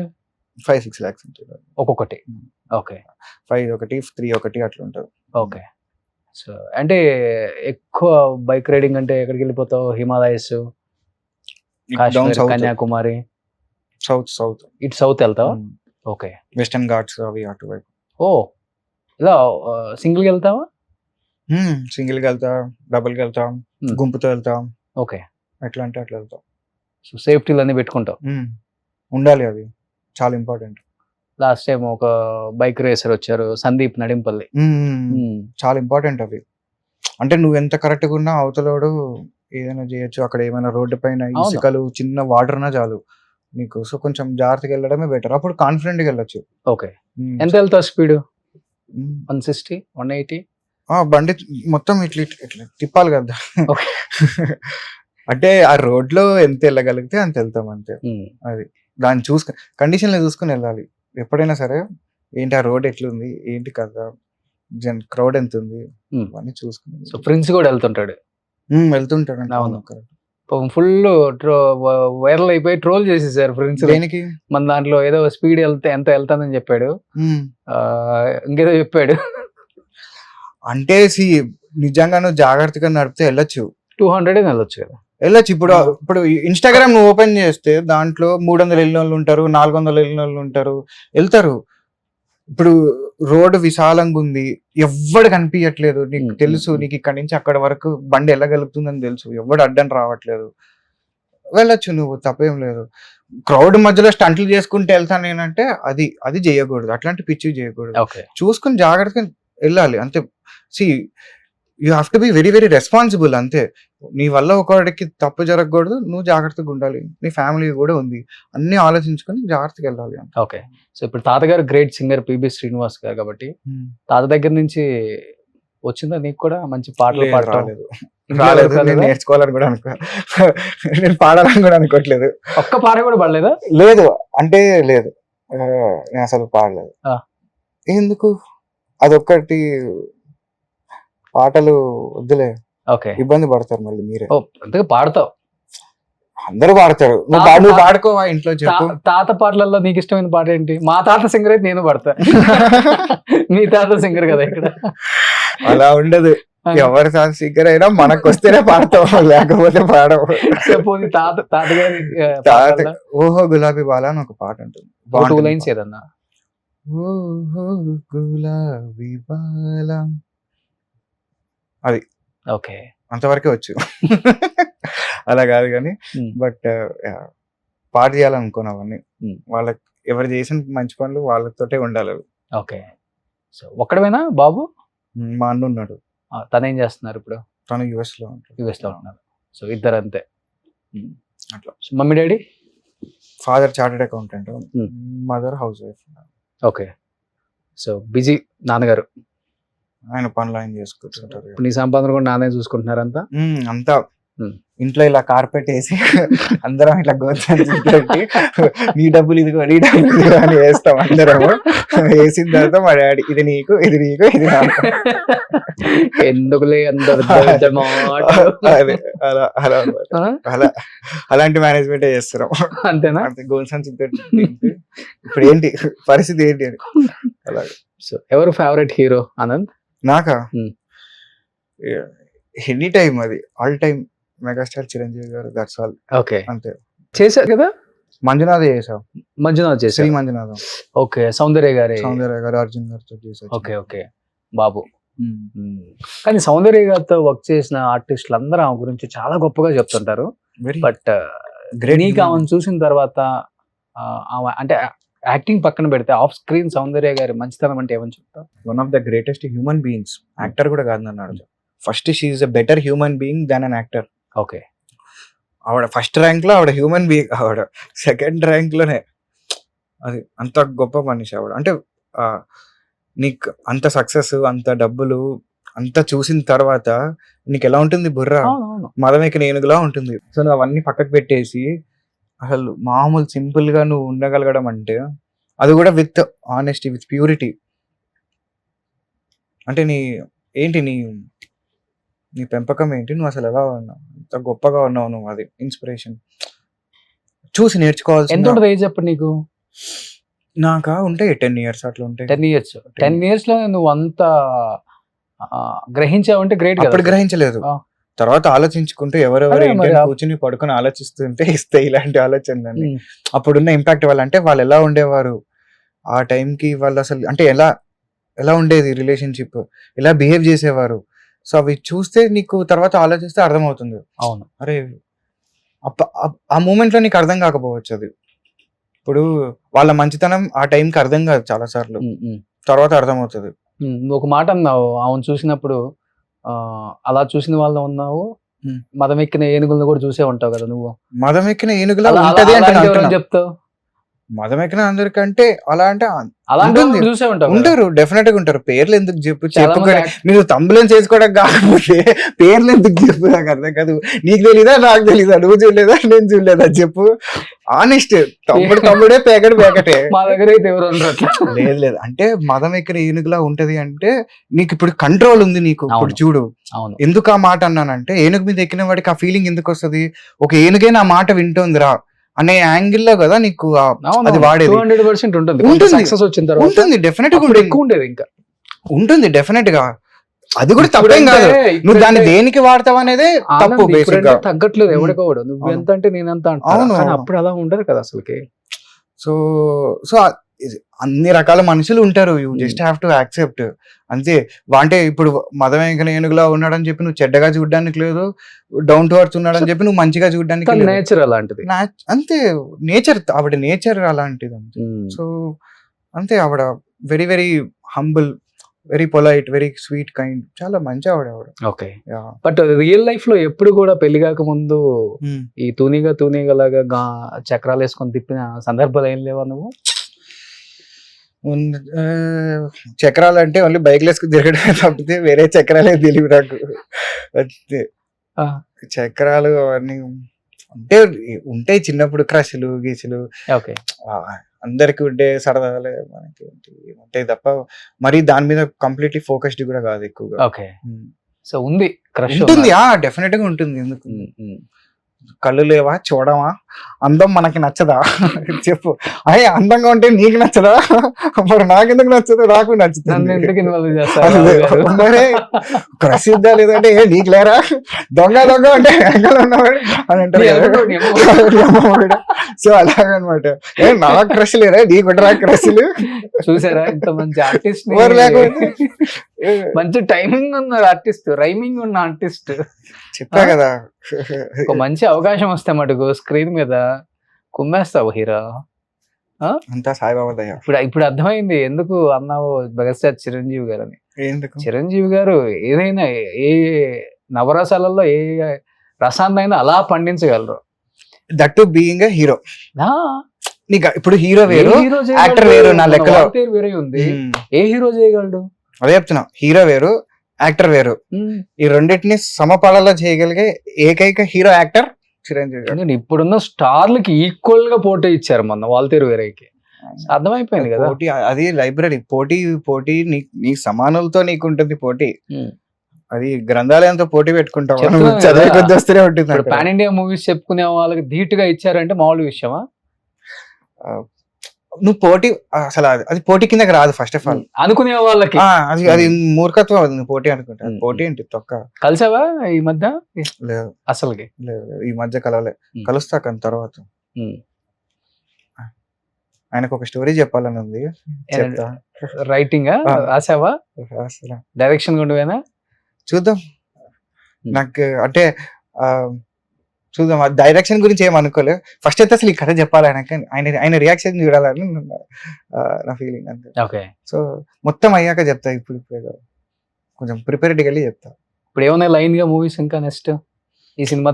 5-6 lakhs ఉంటుంది ఒక్కొక్కటి. ఓకే, 5 ఒకటి 3 ఒకటి అట్లా ఉంటుంది. ఓకే. సో అంటే ఎక్కువ బైక్ రైడింగ్ అంటే ఎక్కడికి వెళ్ళిపోతావు? హిమాలయస్, కన్యాకుమారి, సౌత్ ఇటు సౌత్ వెళ్తావా? ఓకే. వెస్టర్న్ ఘాట్స్ అవి అటువైపు. ఓ, ఇలా సింగిల్గా వెళ్తావా? సింగిల్గా వెళ్తా, డబుల్గా వెళ్తాం, గుంపుతో వెళ్తాం. ఓకే, ఎట్లా అంటే అట్లా వెళ్తాం. సో సేఫ్టీలు అన్నీ పెట్టుకుంటావు? ఉండాలి, అది చాలా ఇంపార్టెంట్. లాస్ట్ టైం ఒక బైక్ రేసర్ వచ్చారు, సందీప్ నడింపల్లి. చాలా ఇంపార్టెంట్ అవి. అంటే నువ్వు ఎంత కరెక్ట్గా ఉన్నా అవతలోడు ఏదైనా చేయొచ్చు. అక్కడ ఏమైనా రోడ్డు పైన ఇసుకలు, చిన్న వాటర్ అన్నా చాలు నీకు. సో కొంచెం జాగ్రత్తగా వెళ్ళడమే బెటర్, అప్పుడు కాన్ఫిడెంట్ గా వెళ్ళొచ్చు. ఓకే. ఎంత వెళ్తావు స్పీడ్? 160 180? బండి మొత్తం ఇట్లా తిప్పాలి కదా. అంటే ఆ రోడ్ లో ఎంత వెళ్ళగలిగితే అంత వెళ్తాం, అంతే. అది దాన్ని చూసుకుని కండిషన్ లో చూసుకుని వెళ్ళాలి ఎప్పుడైనా సరే. ఏంటి ఆ రోడ్ ఎట్లుంది, ఏంటి కదా, క్రౌడ్ ఎంత ఉంది, అవన్నీ చూసుకుని. సో ఫ్రెండ్స్ కూడా వెళ్తుంటాడు? వెళ్తుంటాడు. అవును, ఫుల్ వైరల్ అయిపోయి ట్రోల్ చేసేసారు ఫ్రెండ్స్. దేనికి? మన దాంట్లో ఏదో స్పీడ్ ఎంత వెళ్తానని చెప్పాడు, ఇంకేదో చెప్పాడు. అంటే నిజంగా నువ్వు జాగ్రత్తగా నడిపితే వెళ్ళొచ్చు, 200 వెళ్ళొచ్చు కదా. వెళ్ళొచ్చు. ఇప్పుడు ఇన్స్టాగ్రామ్ నువ్వు ఓపెన్ చేస్తే దాంట్లో 300 వెళ్ళిన వాళ్ళు ఉంటారు, 400 వెళ్ళిన వాళ్ళు ఉంటారు, వెళ్తారు. ఇప్పుడు రోడ్డు విశాలంగా ఉంది, ఎవ్వడు కనిపించట్లేదు, నీకు తెలుసు, నీకు ఇక్కడ నుంచి అక్కడ వరకు బండి వెళ్ళగలుగుతుందని తెలుసు, ఎవ్వడు అడ్డం రావట్లేదు, వెళ్ళొచ్చు, నువ్వు తప్పేం లేదు. క్రౌడ్ మధ్యలో స్టంట్లు చేసుకుంటే వెళ్తాను నేనంటే అది చేయకూడదు, అట్లాంటి పిచ్చి చేయకూడదు. చూసుకుని జాగ్రత్తగా వెళ్ళాలి అంతే. See you have to be very very responsible అంతే. నీ వల్ల ఒకడికి తప్పు జరగకూడదు, నువ్వు జాగ్రత్తగా ఉండాలి, నీ ఫ్యామిలీ కూడా ఉంది, అన్ని ఆలోచించుకొని జాగ్రత్తగా వెళ్ళాలి. ఓకే. సో ఇప్పుడు తాతగారు గ్రేట్ సింగర్ పిబి శ్రీనివాస్ గారు కాబట్టి తాత దగ్గర నుంచి వచ్చిందా నీకు కూడా మంచి పాటలు పాడటం? రాలేదు, నేను నేర్చుకోవాలని కూడా నేను పాడాలని కూడా అనుకోవట్లేదు. ఒక్క పాట కూడా పాడలేదా? లేదు అంటే లేదు, నేను అసలు పాడలేదు. ఎందుకు, అదొక్కటి పాటలు వద్దులే, ఓకే, ఇబ్బంది పడతారు మళ్ళీ మీరే. అంతగా పాడతావు, అందరూ పాడతారు, నువ్వు పాడుకోవా ఇంట్లో చెప్పు. తాత పాటలలో నీకు ఇష్టమైన పాట ఏంటి? మా తాత సింగర్ అయితే నేను పాడతా, మీ తాత సింగర్ కదా ఇక్కడ. అలా ఉండదు, ఎవరి తాత సింగర్ అయినా మనకు వస్తేనే పాడతావు, లేకపోతే పాడవు. తాతగారి ఓహో గులాబీ బాల అని ఒక పాట ఉంటుంది, 2 లైన్స్ ఏదన్నా. ఓహో గులాబీ బాల, అది ఓకే, అంతవరకే వచ్చు. అలా కాదు కానీ, బట్ పాట చేయాలనుకోను అవన్నీ. వాళ్ళకి ఎవరు చేసిన మంచి పనులు వాళ్ళతోటే ఉండాలి. ఓకే. సో ఒక్కడవేనా బాబు? మా అన్న ఉన్నాడు. తను ఏం చేస్తున్నారు ఇప్పుడు? తను యుఎస్ లో ఉన్నారు. సో ఇద్దరు అంతే అట్లా. Mummy daddy? Father chartered accountant, mother house wife. Okay. So busy నాన్నగారు, ఆయన పనులు ఆయన చేసుకుంటుంటారు. నీ సంపాదన కూడా నాన్న చూసుకుంటున్నారంతా? అంతా ఇంట్లో ఇలా కార్పెట్ వేసి అందరం ఇట్లా గోచి నీ డబ్బులు ఇదిగో నీ డబ్బులు ఇదిగో అని వేస్తాం అందరము. వేసిన తర్వాత మా డాడీ ఇది నీకు ఇది నీకు ఇది నాకు, ఎందుకులే అలా అలా అలా అలాంటి మేనేజ్మెంట్ చేస్తున్నాం. అంతేనా? గోల్ సంచి ఇప్పుడు ఏంటి పరిస్థితి ఏంటి అని. అలాగే. సో ఎవరు ఫేవరెట్ హీరో ఆనంద్? నాకా ఎనీ టైమ్, అది ఆల్ టైమ్ మెగాస్టార్ చిరంజీవి గారు, దట్స్ ఆల్. ఓకే, అంతే. చేశారు కదా, మంజునాథ్ చేసాం, మంజునాథ్ చేశారు, శ్రీ మంజునాథం. ఓకే. సౌందర్య గారు, అర్జున్ గారితో చేశారు. ఓకే ఓకే, బాబు. కానీ సౌందర్య గారితో వర్క్ చేసిన ఆర్టిస్టులు అందరూ ఆమె గురించి చాలా గొప్పగా చెప్తుంటారు. బట్ నీకు ఆమెను చూసిన తర్వాత అంటే యాక్టింగ్ పక్కన పెడితే ఆఫ్ స్క్రీన్ సౌందర్య గారి మంచితనం అంటే ఏమని చెప్తావు? One of the greatest human beings. Actor కూడా కాదు అన్నాడు. First she is a better human being than an actor. Okay. ఆవిడ ఫస్ట్ ర్యాంక్ లో ఆవిడ హ్యూమన్ బీయింగ్, ఆవిడ సెకండ్ ర్యాంక్ లోనే. అది అంత గొప్ప మనిషి ఆవిడ. అంటే నీకు అంత సక్సెస్, అంత డబ్బులు, అంత చూసిన తర్వాత నీకు ఎలా ఉంటుంది బుర్ర? మదమెక్కిన ఏనుగులా ఉంటుంది. సో నువ్వు అవన్నీ పక్కకు పెట్టేసి అసలు మామూలు సింపుల్ గా నువ్వు ఉండగలగడం అంటే, అది కూడా విత్ ఆనెస్టీ, విత్ ప్యూరిటీ. అంటే నీ పెంపకం ఏంటి, నువ్వు అసలు ఎలా ఉన్నావు, ఎంత గొప్పగా ఉన్నావు నువ్వు, అది ఇన్స్పిరేషన్. చూసి నేర్చుకోవాల్సి. ఎంత ఉంటుంది ఏజ్ అప్పుడు నీకు? నాకా ఉంటాయి 10 years అట్లా ఉంటాయి. 10 years. 10 years లో నువ్వు అంత గ్రహించావంటే గ్రేట్. అప్పుడు గ్రహించలేదు, తర్వాత ఆలోచించుకుంటూ ఎవరెవరు కూర్చుని పడుకుని ఆలోచిస్తుంటే ఇస్తే ఇలాంటి ఆలోచనలన్నీ. అప్పుడున్న ఇంపాక్ట్ వల్ల, అంటే వాళ్ళు ఎలా ఉండేవారు ఆ టైంకి, వాళ్ళు అసలు అంటే ఎలా ఉండేది రిలేషన్షిప్, ఎలా బిహేవ్ చేసేవారు. సో అవి చూస్తే నీకు తర్వాత ఆలోచిస్తే అర్థమవుతుంది. అవును, అరే ఆ మూమెంట్ లో నీకు అర్థం కాకపోవచ్చు. అది ఇప్పుడు వాళ్ళ మంచితనం ఆ టైంకి అర్థం కాదు చాలా సార్లు, తర్వాత అర్థమవుతుంది. నువ్వు ఒక మాట అన్నావు, ఆమెను చూసినప్పుడు అలా చూసిన వాళ్ళు ఉన్నావు, మదమెక్కిన ఏనుగులను కూడా చూసే ఉంటావు కదా నువ్వు. మదమెక్కిన ఏనుగులా ఉంటది అంటే చెప్తావు? మదమెక్కిన అందరికంటే అలా అంటే చూసే ఉంటావు, ఉంటారు, డెఫినెట్ గా ఉంటారు. పేర్లు ఎందుకు చెప్పుకొని మీరు తమ్ములను చేసుకోవడం కాకపోతే పేర్లు ఎందుకు చెప్పు, నాకు అర్థం కాదు. నీకు తెలీదా, నాకు తెలీదా, నువ్వు చూడలేదా, నేను చూడలేదా చెప్పు. ఆనెస్ట్, తమ్ముడే పేకటే. మా దగ్గర అయితే ఎవరు లేదు. అంటే మదం ఎక్కిన ఏనుగులా ఉంటది అంటే నీకు ఇప్పుడు కంట్రోల్ ఉంది నీకు. ఇప్పుడు చూడు, ఎందుకు ఆ మాట అన్నానంటే, ఏనుగు మీద ఎక్కిన వాడికి ఆ ఫీలింగ్ ఎందుకు వస్తుంది, ఒక ఏనుగే నా మాట వింటుందిరా అనే యాంగిల్ లో కదా నీకు అది వాడేది. 200% ఉంటుంది, డెఫినెట్ గా ఉంటుంది, ఇంకా ఉంటుంది డెఫినెట్ గా. అది కూడా తప్పేం కాదు, నువ్వు దాన్ని దేనికి వాడతావు అనేది తప్పు బేసిక్ గా. తగ్గట్లేదు ఉమ్. ఎవరికోవడు, నువ్వు అవును. ఎంత అంటే నేనంత అంటారు. అవును. కానీ అప్పుడు అలా ఉండరు కదా అసలుకి. సో సో అన్ని రకాల మనుషులు ఉంటారు, you um. Just have to accept అంతే. అంటే ఇప్పుడు మదవేంకన ఏనుగులా ఉన్నాడని చెప్పి నువ్వు చెడ్డగా చూడడానికి లేదు, డౌన్ టు అర్త్ ఉన్నాడని చెప్పి నువ్వు మంచిగా చూడడానికి తన లేదు. నేచర్ అలాంటిది. అంతే, నేచర్ ఆవిడ నేచర్ అలాంటిది అంతే. ఉమ్. సో అంతే, ఆవిడ very very humble, very polite, very sweet kind, చాలా మంచి ఆవిడ. ఓకే. బట్ రియల్ లైఫ్ లో ఎప్పుడు కూడా పెళ్లి కాక ముందు ఈ తూనీగా లాగా చక్రాలు వేసుకొని తిప్పిన సందర్భాలు ఏం లేవా నువ్వు? చక్రాలు అంటే ఓన్లీ బైక్ వేసుకుని తిరగడమే తప్పితే వేరే చక్రాలే తెలివి నాకు అంతే. ఆ. చక్రాలు అవన్నీ అంటే ఉంటాయి చిన్నప్పుడు, క్రష్లు గీసులు ఓకే. అందరికి ఉండే సరదాలే మనకి ఉంటాయి తప్ప మరి దాని మీద కంప్లీట్లీ ఫోకస్డ్ కూడా కాదు ఎక్కువగా. ఓకే. సో ఉంది క్రష్ ఉంటుంది, డెఫినెట్ గా ఉంటుంది. ఎందుకు కళ్ళు లేవా, చూడమా, అందం మనకి నచ్చదా చెప్పు. అయ్యే అందంగా ఉంటే నీకు నచ్చదా, మరి నాకెందుకు నచ్చదు, నాకు నచ్చుతుంది. మరి ప్రసిద్ధ లేదంటే నీకు లేరా, దొంగ అంటే వెనకాల ఉన్నవాడు అని అంటారు కదా. సో అలాగనమాట, నాకు క్రష్ లేరా, నీకుంటారా క్రష్లు? చూసారా ఇంత మంచి ఆర్టిస్ట్, లేకపోతే మంచి టైమింగ్ ఉన్న ఆర్టిస్ట్, రైమింగ్ ఉన్న ఆర్టిస్ట్. చెప్పా కదా, ఒక మంచి అవకాశం వస్తే మటుకు స్క్రీన్ మీద కుమ్మేస్తావు హీరో. అంతా సాయిబాబా దయ. ఇప్పుడు అర్థమైంది ఎందుకు అన్నావు మెగాస్టార్ చిరంజీవి గారు అని. ఎందుకు? చిరంజీవి గారు ఏదైనా ఏ నవరసాలలో ఏ రసాన్నైనా అలా పండించగలరు. That to being hero. నీకు ఇప్పుడు హీరో వేరు, హీరో యాక్టర్ వేరు, నా లెక్కలో వేరే ఉంది. ఏ హీరో చేయగలడు? అదే చెప్తున్నా, హీరో వేరు, యాక్టర్ వేరు. ఈ రెండింటిని సమపాలలో చేయగలిగే ఏకైక హీరో యాక్టర్ చిరంజీవి గారు. ఇప్పుడున్న స్టార్లకి ఈక్వల్ గా పోటీ ఇచ్చారు మొన్న వాల్తేరు వేరేకి. అర్థమైపోయింది కదా. పోటీ అది లైబ్రరీ పోటీ నీ సమానులతో నీకు ఉంటుంది పోటీ. అది గ్రంథాలయంతో పోటీ పెట్టుకుంటావు, చదివే కొద్ది వస్తూనే ఉంటుంది. పాన్ ఇండియా మూవీస్ చెప్పుకునే వాళ్ళకి ధీటుగా ఇచ్చారంటే మామూలు విషయమా? నువ్వు పోటీ అసలు అది పోటీ కిందకి రాదు. ఫస్ట్ ఆఫ్ ఆల్ అనుకునే వాళ్ళకి అది మూర్ఖత్వం అవుతుంది పోటీ అనుకుంటా. పోటీ ఏంటి తొక్క. కలిసావా ఈ మధ్య? లేదు అసలుకి లేదు, ఈ మధ్య కలవలే. కలుస్తా కానీ తర్వాత. ఆయనకు ఒక స్టోరీ చెప్పాలని ఉంది, చెప్తా. రైటింగ్ రాసావా? డైరెక్షన్ కొండువేనా? చూద్దాం. నాకు అంటే చూద్దాం, డైరెక్షన్ గురించి ఏం అనుకోలేదు. ఫస్ట్ అయితే అసలు ఈ కథ చెప్పాలి ఆయనకి, ఆయన రియాక్షన్ చూడాలని నా ఫీలింగ్ అంతే. ఓకే. సో మొత్తం అయ్యాక చెప్తా, ఇప్పుడు కొంచెం ప్రిపేర్డ్గా వెళ్ళి చెప్తా. ఇప్పుడు ఏమైనా లైన్ గా మూవీస్ ఇంకా నెక్స్ట్ ఈ సినిమా?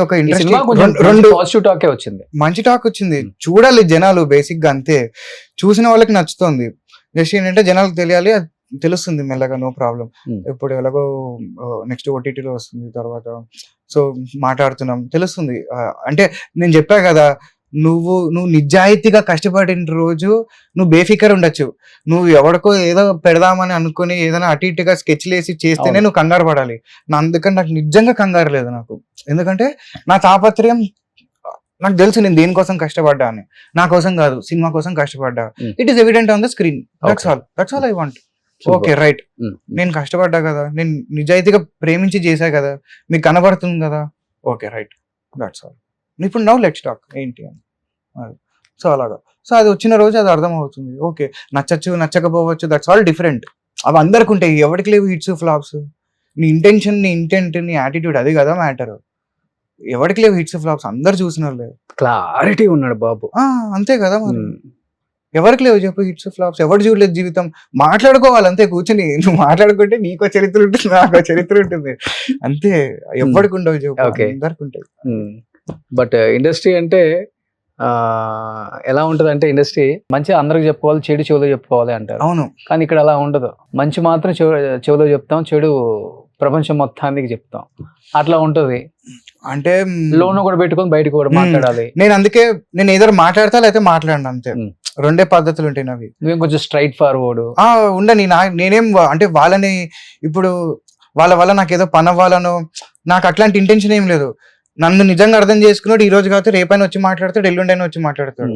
ఒక ఇంట్రెస్టింగ్ రెండు పాజిటివ్ టాకే వచ్చింది, మంచి టాక్ వచ్చింది. చూడాలి జనాలు, బేసిక్ గా అంతే. చూసిన వాళ్ళకి నచ్చుతుంది. జస్ట్ ఏంటంటే జనాలకు తెలియాలి, తెలుస్తుంది మెల్లగా, నో ప్రాబ్లం. ఇప్పుడు ఎలాగో నెక్స్ట్ ఓటీటీలో వస్తుంది తర్వాత, సో మాట్లాడుతున్నాం, తెలుస్తుంది. అంటే నేను చెప్పా కదా, నువ్వు నిజాయితీగా కష్టపడిన రోజు నువ్వు బేఫికర్ ఉండొచ్చు. నువ్వు ఎవరికో ఏదో పెడదామని అనుకుని ఏదైనా అటు ఇటుగా స్కెచ్లు వేసి చేస్తేనే నువ్వు కంగారు పడాలి. అందుకని నాకు నిజంగా కంగారు లేదు నాకు, ఎందుకంటే నా తాపత్రయం నాకు తెలుసు, నేను దేనికోసం కష్టపడ్డా అని. నా కోసం కాదు, సినిమా కోసం కష్టపడ్డా. It is evident on the screen. That's all I want. Okay right, నేను కష్టపడ్డా కదా, నేను నిజాయితీగా ప్రేమించి చేశా కదా, మీకు కనబడుతుంది కదా, ఓకే రైట్, దట్స్ ఆల్. ఇప్పుడు నౌ లెట్స్ టాక్ ఏంటి అని. సో అలాగా, సో అది వచ్చిన రోజు అది అర్థం అవుతుంది. ఓకే, నచ్చచ్చు నచ్చకపోవచ్చు, దట్స్ ఆల్ డిఫరెంట్. అవి అందరికి ఉంటాయి, ఎవరికి లేవు హిట్స్ ఫ్లాప్స్. నీ ఇంటెన్షన్, నీ ఇంటెంట్, నీ యాటిట్యూడ్, అది కదా మ్యాటర్. ఎవరికి లేవు హిట్స్ ఫ్లాప్స్, అందరు చూసిన లేదు. క్లారిటీ ఉన్నాడు బాబు, అంతే కదా మరి. ఎవరికి లేవు చెప్పు హిట్స్ ఫ్లాప్స్, ఎవరు చూడలేదు జీవితం. మాట్లాడుకోవాలి అంతే కూర్చొని. నువ్వు మాట్లాడుకుంటే నీకో చరిత్ర ఉంటుంది, నాకో చరిత్ర ఉంటుంది, అంతే. ఎవరికి ఉండవు చెప్పు, అందరికి ఉంటాయి. బట్ ఇండస్ట్రీ అంటే ఎలా ఉంటది అంటే, ఇండస్ట్రీ మంచి అందరికి చెప్పుకోవాలి, చెడు చెవులో చెప్పుకోవాలి అంటారు. అవును, కానీ ఇక్కడ అలా ఉండదు. మంచి మాత్రం చెవులో చెప్తాం, చెడు ప్రపంచం మొత్తానికి చెప్తాం, అట్లా ఉంటది. అంటే లోన్ కూడా పెట్టుకొని బయటకు కూడా మాట్లాడాలి. నేను ఏదో మాట్లాడతా లేకపోతే మాట్లాడను, అంతే. రెండే పద్ధతులు ఉంటాయి నావి. నువ్వేం కొంచెం స్ట్రైట్ ఫార్వర్డ్ ఉండని. నేనేం అంటే వాళ్ళని ఇప్పుడు వాళ్ళ వల్ల నాకు ఏదో పని అవ్వాలనో, నాకు అట్లాంటి ఇంటెన్షన్ ఏం లేదు. నన్ను నిజంగా అర్థం చేసుకున్నాడు, ఈ రోజు కాకపోతే రేపైనా వచ్చి మాట్లాడతాడు, ఎల్లుండైనా వచ్చి మాట్లాడతాడు.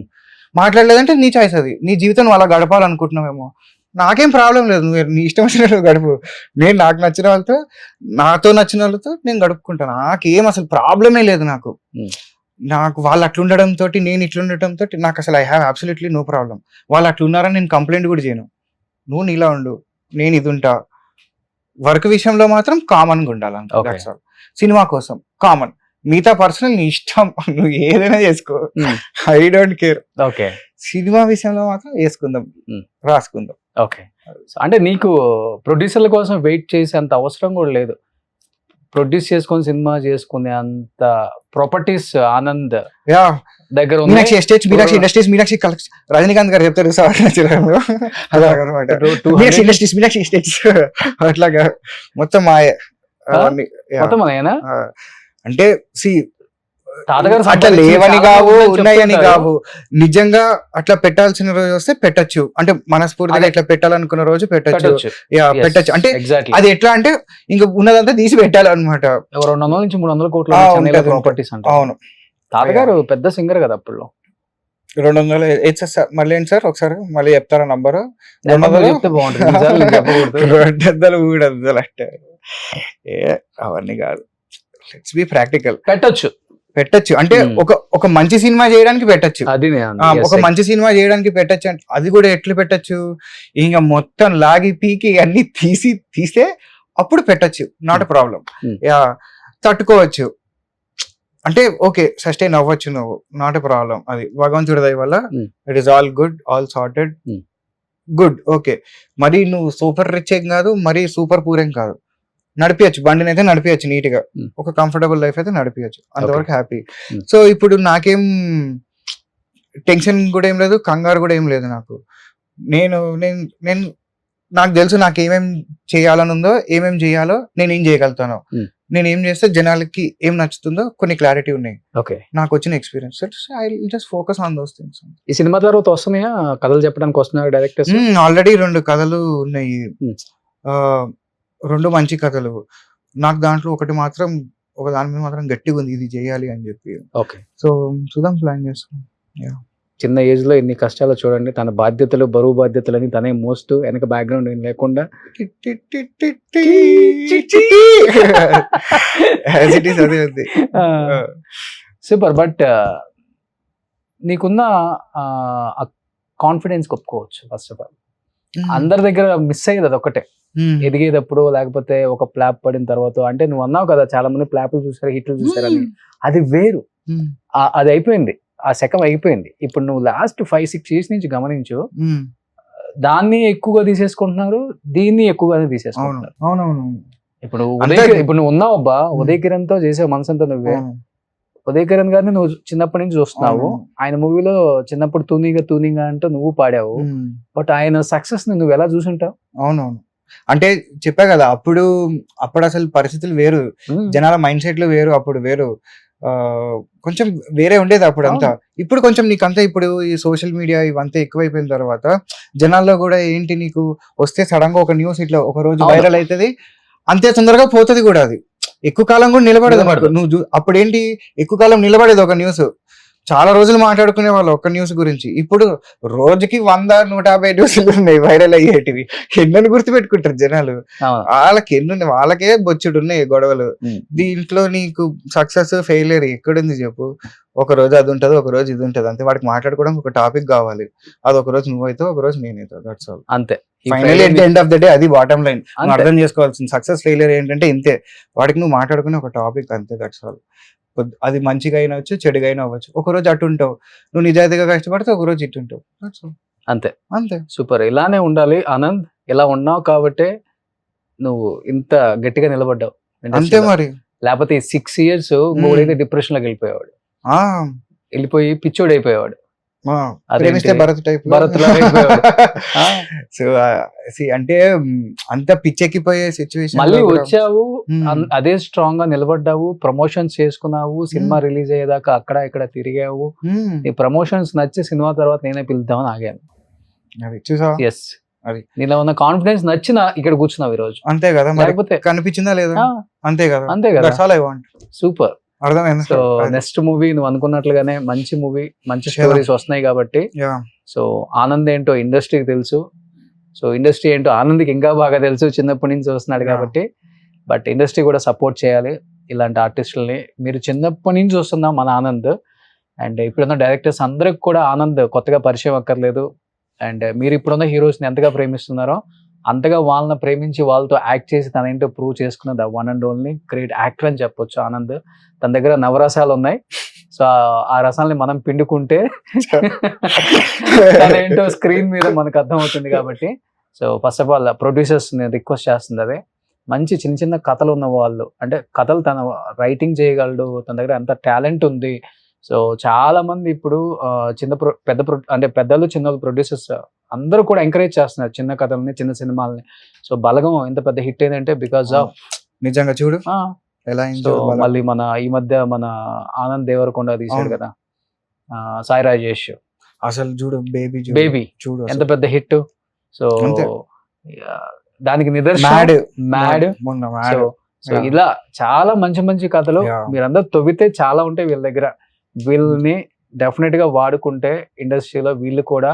మాట్లాడలేదంటే నీ చాయిస్, అది నీ జీవితం నువ్వు అలా గడపాలనుకుంటున్నావేమో, నాకేం ప్రాబ్లం లేదు, నువ్వు నీ ఇష్టం వచ్చినట్టు గడుపు. నేను నాకు నచ్చిన వాళ్ళతో, నాతో నచ్చిన వాళ్ళతో నేను గడుపుకుంటాను. నాకేం అసలు ప్రాబ్లమే లేదు నాకు. నాకు వాళ్ళు అట్లా ఉండడంతో నేను ఇట్లా ఉండటంతో నాకు అసలు I have absolutely no problem. వాళ్ళు అట్లా ఉన్నారని నేను కంప్లైంట్ కూడా చేయను. నువ్వు నీలా ఉండు, నేను ఇది ఉంటా. వర్క్ విషయంలో మాత్రం కామన్గా ఉండాలంట. Okay. That's all. సినిమా కోసం కామన్, మిగతా పర్సనల్ నీ ఇష్టం, నువ్వు ఏదైనా చేసుకో, I don't care. Okay cinema విషయంలో మాత్రం వేసుకుందాం, రాసుకుందాం. ఓకే. అంటే నీకు ప్రొడ్యూసర్ల కోసం వెయిట్ చేసే అంత అవసరం కూడా లేదు. ప్రొడ్యూస్ చేసుకొని సినిమా చేసుకునే అంత ప్రాపర్టీస్ ఆనంద్ యా, దగ్గర ఉంది. Meenakshi estates, Meenakshi industries, Meenakshi collection, Rajinikanth గారు చెప్తారు అలాగనమాట. మీనాక్షి ఇండస్ట్రీస్, మీనాక్షి ఎస్టేట్స్ అట్లాగా మొత్తం మాయే అవన్నీ. Yeah. మొత్తం అదేనా? అంటే సి తాతగారు అట్లా సంపాదించి లేవని చాలా కావు, ఉందని ఉన్నాయని చెప్తుంటారు. కావు. నిజంగా అట్లా పెట్టాల్సిన రోజు వస్తే పెట్టచ్చు, అంటే మనస్ఫూర్తిగా అదే. ఇట్లా పెట్టాలనుకున్న రోజు పెట్టచ్చు. పెట్టొచ్చు. యా, Yes, పెట్టచ్చు. అంటే exactly. అది ఎట్లా అంటే ఇంకా ఉన్నదంతా తీసి పెట్టాలన్నమాట. 200 నుంచి 300 కోట్ల ఆ, చెన్నైలో ఉంటది, ప్రాపర్టీస్ అంటే. అవును. తాతగారు పెద్ద సింగర్ కదా అప్పుడు. 200 సార్, మళ్ళీ ఏంటి సార్ ఒకసారి మళ్ళీ చెప్తారా నంబరు? చెప్తే బాగుంటుంది. నిజాలు నేను చెప్పకూడదు. 200 300 అంటే అవన్నీ కాదు. Let's be practical. పెట్టచ్చు అంటే ఒక మంచి సినిమా చేయడానికి పెట్టచ్చు. అది ఒక మంచి సినిమా చేయడానికి పెట్టచ్చు. అంటే అది కూడా ఎట్లా పెట్టచ్చు, ఇంకా మొత్తం లాగి పీకి అన్ని తీస్తే అప్పుడు పెట్టచ్చు, నాట్ ఎ ప్రాబ్లం. యా, తట్టుకోవచ్చు. అంటే ఓకే, సస్టైన్ అవ్వచ్చు నువ్వు, నాట్ ఎ ప్రాబ్లం. అది భగవంతుడి దయ వల్ల it is all good, all sorted, good. Okay, మరి నువ్వు సూపర్ రిచ్ ఏం కాదు, మరి సూపర్ పూర్ ఏం కాదు, నడిపించచ్చు, బండిని అయితే నడిపించచ్చు నీట్ గా, ఒక కంఫర్టబుల్ లైఫ్ అయితే నడిపించచ్చు, అంతవరకు హ్యాపీ. సో ఇప్పుడు నాకేం టెన్షన్ కూడా ఏం లేదు, కంగారు కూడా ఏం లేదు నాకు. నేను నాకు తెలుసు నాకు ఏమేం చేయాలని ఉందో, ఏమేం చేయాలో, నేను ఏం చేయగలుగుతానో, నేను ఏం చేస్తే జనాలకి ఏం నచ్చుతుందో కొన్ని క్లారిటీ ఉన్నాయి నాకు వచ్చిన experience. I just focus on those things. ఈ సినిమా తర్వాత వస్తున్నాయా కథలు చెప్పడానికి వస్తున్నారు డైరెక్టర్స్? ఆల్రెడీ 2 కథలు ఉన్నాయి, 2 మంచి కథలు. నాకు దాంట్లో ఒకటి మాత్రం, ఒక దాని మీద మాత్రం గట్టిగా ఉంది, ఇది చేయాలి అని చెప్పి. ఓకే, సో చూద్దాం, ప్లాన్ చేస్తాం. చిన్న ఏజ్ లో ఎన్ని కష్టాలు చూడండి, తన బాధ్యతలు, బరువు బాధ్యతలని తనే మోస్తూ, వెనక బ్యాక్గ్రౌండ్ ఏం లేకుండా. సూపర్. బట్ నీకున్న కాన్ఫిడెన్స్ ఒప్పుకోవచ్చు. ఫస్ట్ ఆఫ్ ఆల్ అందరి దగ్గర మిస్ అయ్యేది అది ఒకటే, ఎదిగేటప్పుడు లేకపోతే ఒక ప్లాప్ పడిన తర్వాత. అంటే నువ్వు అన్నావు కదా, చాలా మంది ప్లాప్లు చూసారు, హిట్లు చూసారని. అది వేరు, అది అయిపోయింది, ఆ శకం అయిపోయింది. ఇప్పుడు నువ్వు లాస్ట్ 5-6 years నుంచి గమనించు, దాన్ని ఎక్కువగా తీసేసుకుంటున్నారు, దీన్ని ఎక్కువగానే తీసేసుకుంటున్నారు. అవునవును. ఇప్పుడు నువ్వు ఉన్నావు అబ్బా, ఉదయ్ కిరణ్ తో చేసావు మనసంతా నువ్వే. ఉదయ్ కిరణ్ గారిని నువ్వు చిన్నప్పటి నుంచి చూస్తున్నావు, ఆయన మూవీలో చిన్నప్పుడు తూనిగా అంటూ నువ్వు పాడావు. బట్ ఆయన సక్సెస్ ని నువ్వు ఎలా చూసుంటావు? అవునవును, అంటే చెప్పా కదా, అప్పుడు అసలు పరిస్థితులు వేరు, జనాల మైండ్ సెట్లు వేరు, అప్పుడు వేరు, కొంచెం వేరే ఉండేది అప్పుడు అంతా. ఇప్పుడు కొంచెం నీకంతా ఇప్పుడు ఈ సోషల్ మీడియా ఇవంతా ఎక్కువైపోయిన తర్వాత జనాల్లో కూడా ఏంటి, నీకు వస్తే సడన్ గా ఒక న్యూస్ ఇట్లా ఒక రోజు వైరల్ అవుతుంది, అంతే తొందరగా పోతుంది కూడా, అది ఎక్కువ కాలం కూడా నిలబడదు. నువ్వు అప్పుడు ఏంటి, ఎక్కువ కాలం నిలబడేది ఒక న్యూస్, చాలా రోజులు మాట్లాడుకునే వాళ్ళు ఒక న్యూస్ గురించి. ఇప్పుడు రోజుకి 100-150 న్యూస్లు ఉన్నాయి వైరల్ అయ్యేటివి. ఎన్నని గుర్తుపెట్టుకుంటారు జనాలు, వాళ్ళకే బొచ్చుడు ఉన్నాయి గొడవలు. దీంట్లో నీకు సక్సెస్ ఫెయిలియర్ ఎక్కడుంది చెప్పు? ఒక రోజు అది ఉంటది, ఒక రోజు ఇది ఉంటది, అంతే. వాడికి మాట్లాడుకోవడం ఒక టాపిక్ కావాలి, అది ఒక రోజు నువ్వైతే, ఒక రోజు నేనైతే, దట్స్ ఆల్. అంతే. Finally at the end of the day అది బాటమ్ లైన్. నువ్వు అర్థం చేసుకోవాల్సింది సక్సెస్ ఫెయిలియర్ ఏంటంటే ఇంతే, వాడికి నువ్వు మాట్లాడుకునే ఒక టాపిక్, అంతే, దట్స్ ఆల్. అది మంచిగా అయినా అవచ్చు, చెడుగా అయినా అవ్వచ్చు. ఒక రోజు అటు ఉంటావు, నువ్వు నిజాయితీగా కష్టపడితే ఒక రోజు ఇటు ఉంటావు, అంతే. అంతే. సూపర్. ఇలానే ఉండాలి ఆనంద్, ఇలా ఉన్నావు కాబట్టే నువ్వు ఇంత గట్టిగా నిలబడ్డావు. అంతే మరి, లేకపోతే 6 years మూడైతే డిప్రెషన్ లోకి వెళ్ళిపోయేవాడు, వెళ్ళిపోయి పిచ్చోడు అయిపోయేవాడు. భరత్ టైప్ సో అంటే అంత పిచ్చెక్కిపోయే సిచ్యువేషన్. మళ్ళీ వచ్చావు, అదే స్ట్రాంగ్ గా నిలబడ్డావు, ప్రమోషన్స్ చేసుకున్నావు, సినిమా రిలీజ్ అయ్యేదాకా అక్కడ ఇక్కడ తిరిగావు. ఈ ప్రమోషన్స్ నచ్చి సినిమా తర్వాత నేనే పిలుద్దామని ఆగాను. ఎస్, అది నీలో ఉన్న కాన్ఫిడెన్స్ నచ్చిన ఇక్కడ కూర్చున్నావు ఈ రోజు. అంతే కదా, లేకపోతే కనిపించిందా లేదా? అంతే కదా, అంతే కదా. సూపర్. అర్థమైంది. సో నెక్స్ట్ మూవీ నువ్వు అనుకున్నట్లుగానే మంచి మూవీ, మంచి స్టోరీస్ వస్తున్నాయి కాబట్టి, సో ఆనంద్ ఏంటో ఇండస్ట్రీకి తెలుసు, సో ఇండస్ట్రీ ఏంటో ఆనంద్కి ఇంకా బాగా తెలుసు, చిన్నప్పటి నుంచి చూస్తున్నాడు కాబట్టి. బట్ ఇండస్ట్రీ కూడా సపోర్ట్ చేయాలి ఇలాంటి ఆర్టిస్టులని. మీరు చిన్నప్పటి నుంచి చూస్తున్నాం మన ఆనంద్, అండ్ ఇప్పుడున్న డైరెక్టర్స్ అందరికి కూడా ఆనంద్ కొత్తగా పరిచయం అక్కర్లేదు. అండ్ మీరు ఇప్పుడున్న హీరోస్ని ఎంతగా ప్రేమిస్తున్నారో అంతగా వాళ్ళని ప్రేమించి వాళ్ళతో యాక్ట్ చేసి తన ఏంటో ప్రూవ్ చేసుకున్న one and only great actor అని చెప్పొచ్చు ఆనంద్. తన దగ్గర నవరసాలు ఉన్నాయి. సో ఆ రసాలని మనం పిండుకుంటే తన ఏంటో స్క్రీన్ మీద మనకు అర్థమవుతుంది కాబట్టి. So first of all producers నేను రిక్వెస్ట్ చేస్తుంది అదే, మంచి చిన్న చిన్న కథలు ఉన్న వాళ్ళు, అంటే కథలు తన రైటింగ్ చేయగలడు, తన దగ్గర అంత టాలెంట్ ఉంది. సో చాలా మంది ఇప్పుడు అంటే పెద్దలు చిన్న ప్రొడ్యూసర్స్ అందరూ కూడా ఎంకరేజ్ చేస్తున్నారు చిన్న కథల్ని, చిన్న సినిమాలని. సో బలగం ఎంత పెద్ద హిట్ అయిందంటే బికాస్ ఆఫ్ నిజంగా చూడు ఎలా సో మళ్ళీ మన ఈ మధ్య మన ఆనంద్ దేవరకొండ తీశాడు కదా సాయి రాజేష్, అసలు చూడు బేబీ చూడు ఎంత పెద్ద హిట్. సో అంతే. దానికి నిదర్శనం మ్యాడ్. సో ఇలా చాలా మంచి మంచి కథలు మీరందరూ తవ్వితే చాలా ఉంటాయి వీళ్ళ దగ్గర. వీళ్ళని డెఫినెట్ గా వాడుకుంటే ఇండస్ట్రీలో వీళ్ళు కూడా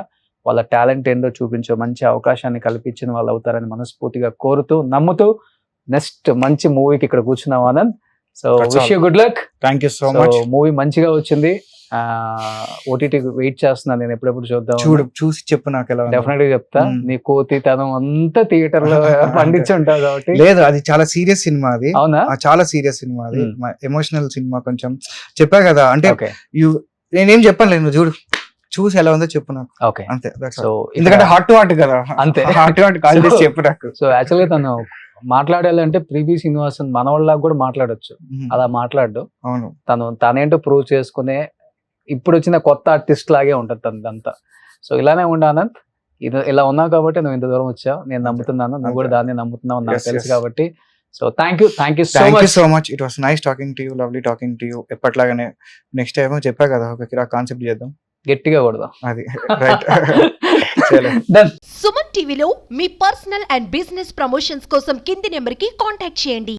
వాళ్ళ టాలెంట్ ఏంటో చూపించే మంచి అవకాశాన్ని కల్పించిన వాళ్ళు అవుతారని మనస్ఫూర్తిగా కోరుతూ నమ్ముతూ నెక్స్ట్ మంచి మూవీకి ఇక్కడ కూర్చున్నాం Anand. So wish you good luck. Thank you so much. Movie మంచిగా వచ్చింది. ఓటీటీ వెయిట్ చేస్తున్నాను నేను, ఎప్పుడెప్పుడు చూద్దాం. చూసి చెప్పు నాకు ఎలా. డెఫినెట్ గా చెప్తా. నీ కోతితనం అంతా థియేటర్ లో పండించి ఉంటావు కాబట్టి. లేదు, అది చాలా సీరియస్ సినిమా. అది అవునా? చాలా సీరియస్ సినిమా. అది ఎమోషనల్ సినిమా. కొంచెం చెప్పా కదా, అంటే నేనేం చెప్పాను లేదు, చూడు చూసి ఎలా ఉందో చెప్పు నాకు. ఓకే అంతే. సో ఎందుకంటే హార్ట్ టు హార్ట్ కదా, అంతే. హార్ట్ టు హార్ట్ కాల్ చేసి చెప్పు నాకు. సో యాక్చువల్గా తను మాట్లాడాలంటే ప్రీబీ శ్రీనివాసన్ మన వాళ్ళకి కూడా మాట్లాడొచ్చు, అలా మాట్లాడు. అవును, తనేంటో ప్రూవ్ చేసుకునే ఇప్పుడు వచ్చిన కొత్త ఆర్టిస్ట్ లాగే ఉంటుంది తనదంతా. సో ఇలానే ఉండు ఆనంద్, ఇలా ఉన్నావు కాబట్టి నువ్వు ఇంత దూరం వచ్చావు. నేను నమ్ముతున్నాను, నువ్వు కూడా దాన్ని నమ్ముతున్నావు నాకు తెలుసు కాబట్టి. So thank you so much. It was nice talking to you, lovely talking to you. ఎప్పట్లాగానే నెక్స్ట్ టైం చెప్పా కదా ఒక కాన్సెప్ట్ చేద్దాం, గట్టిగా కొడదాం. అది రైట్. సుమన్ టీవీలో మీ పర్సనల్ అండ్ బిజినెస్ ప్రమోషన్స్ కోసం కింది నెంబర్కి కాంటాక్ట్ చేయండి.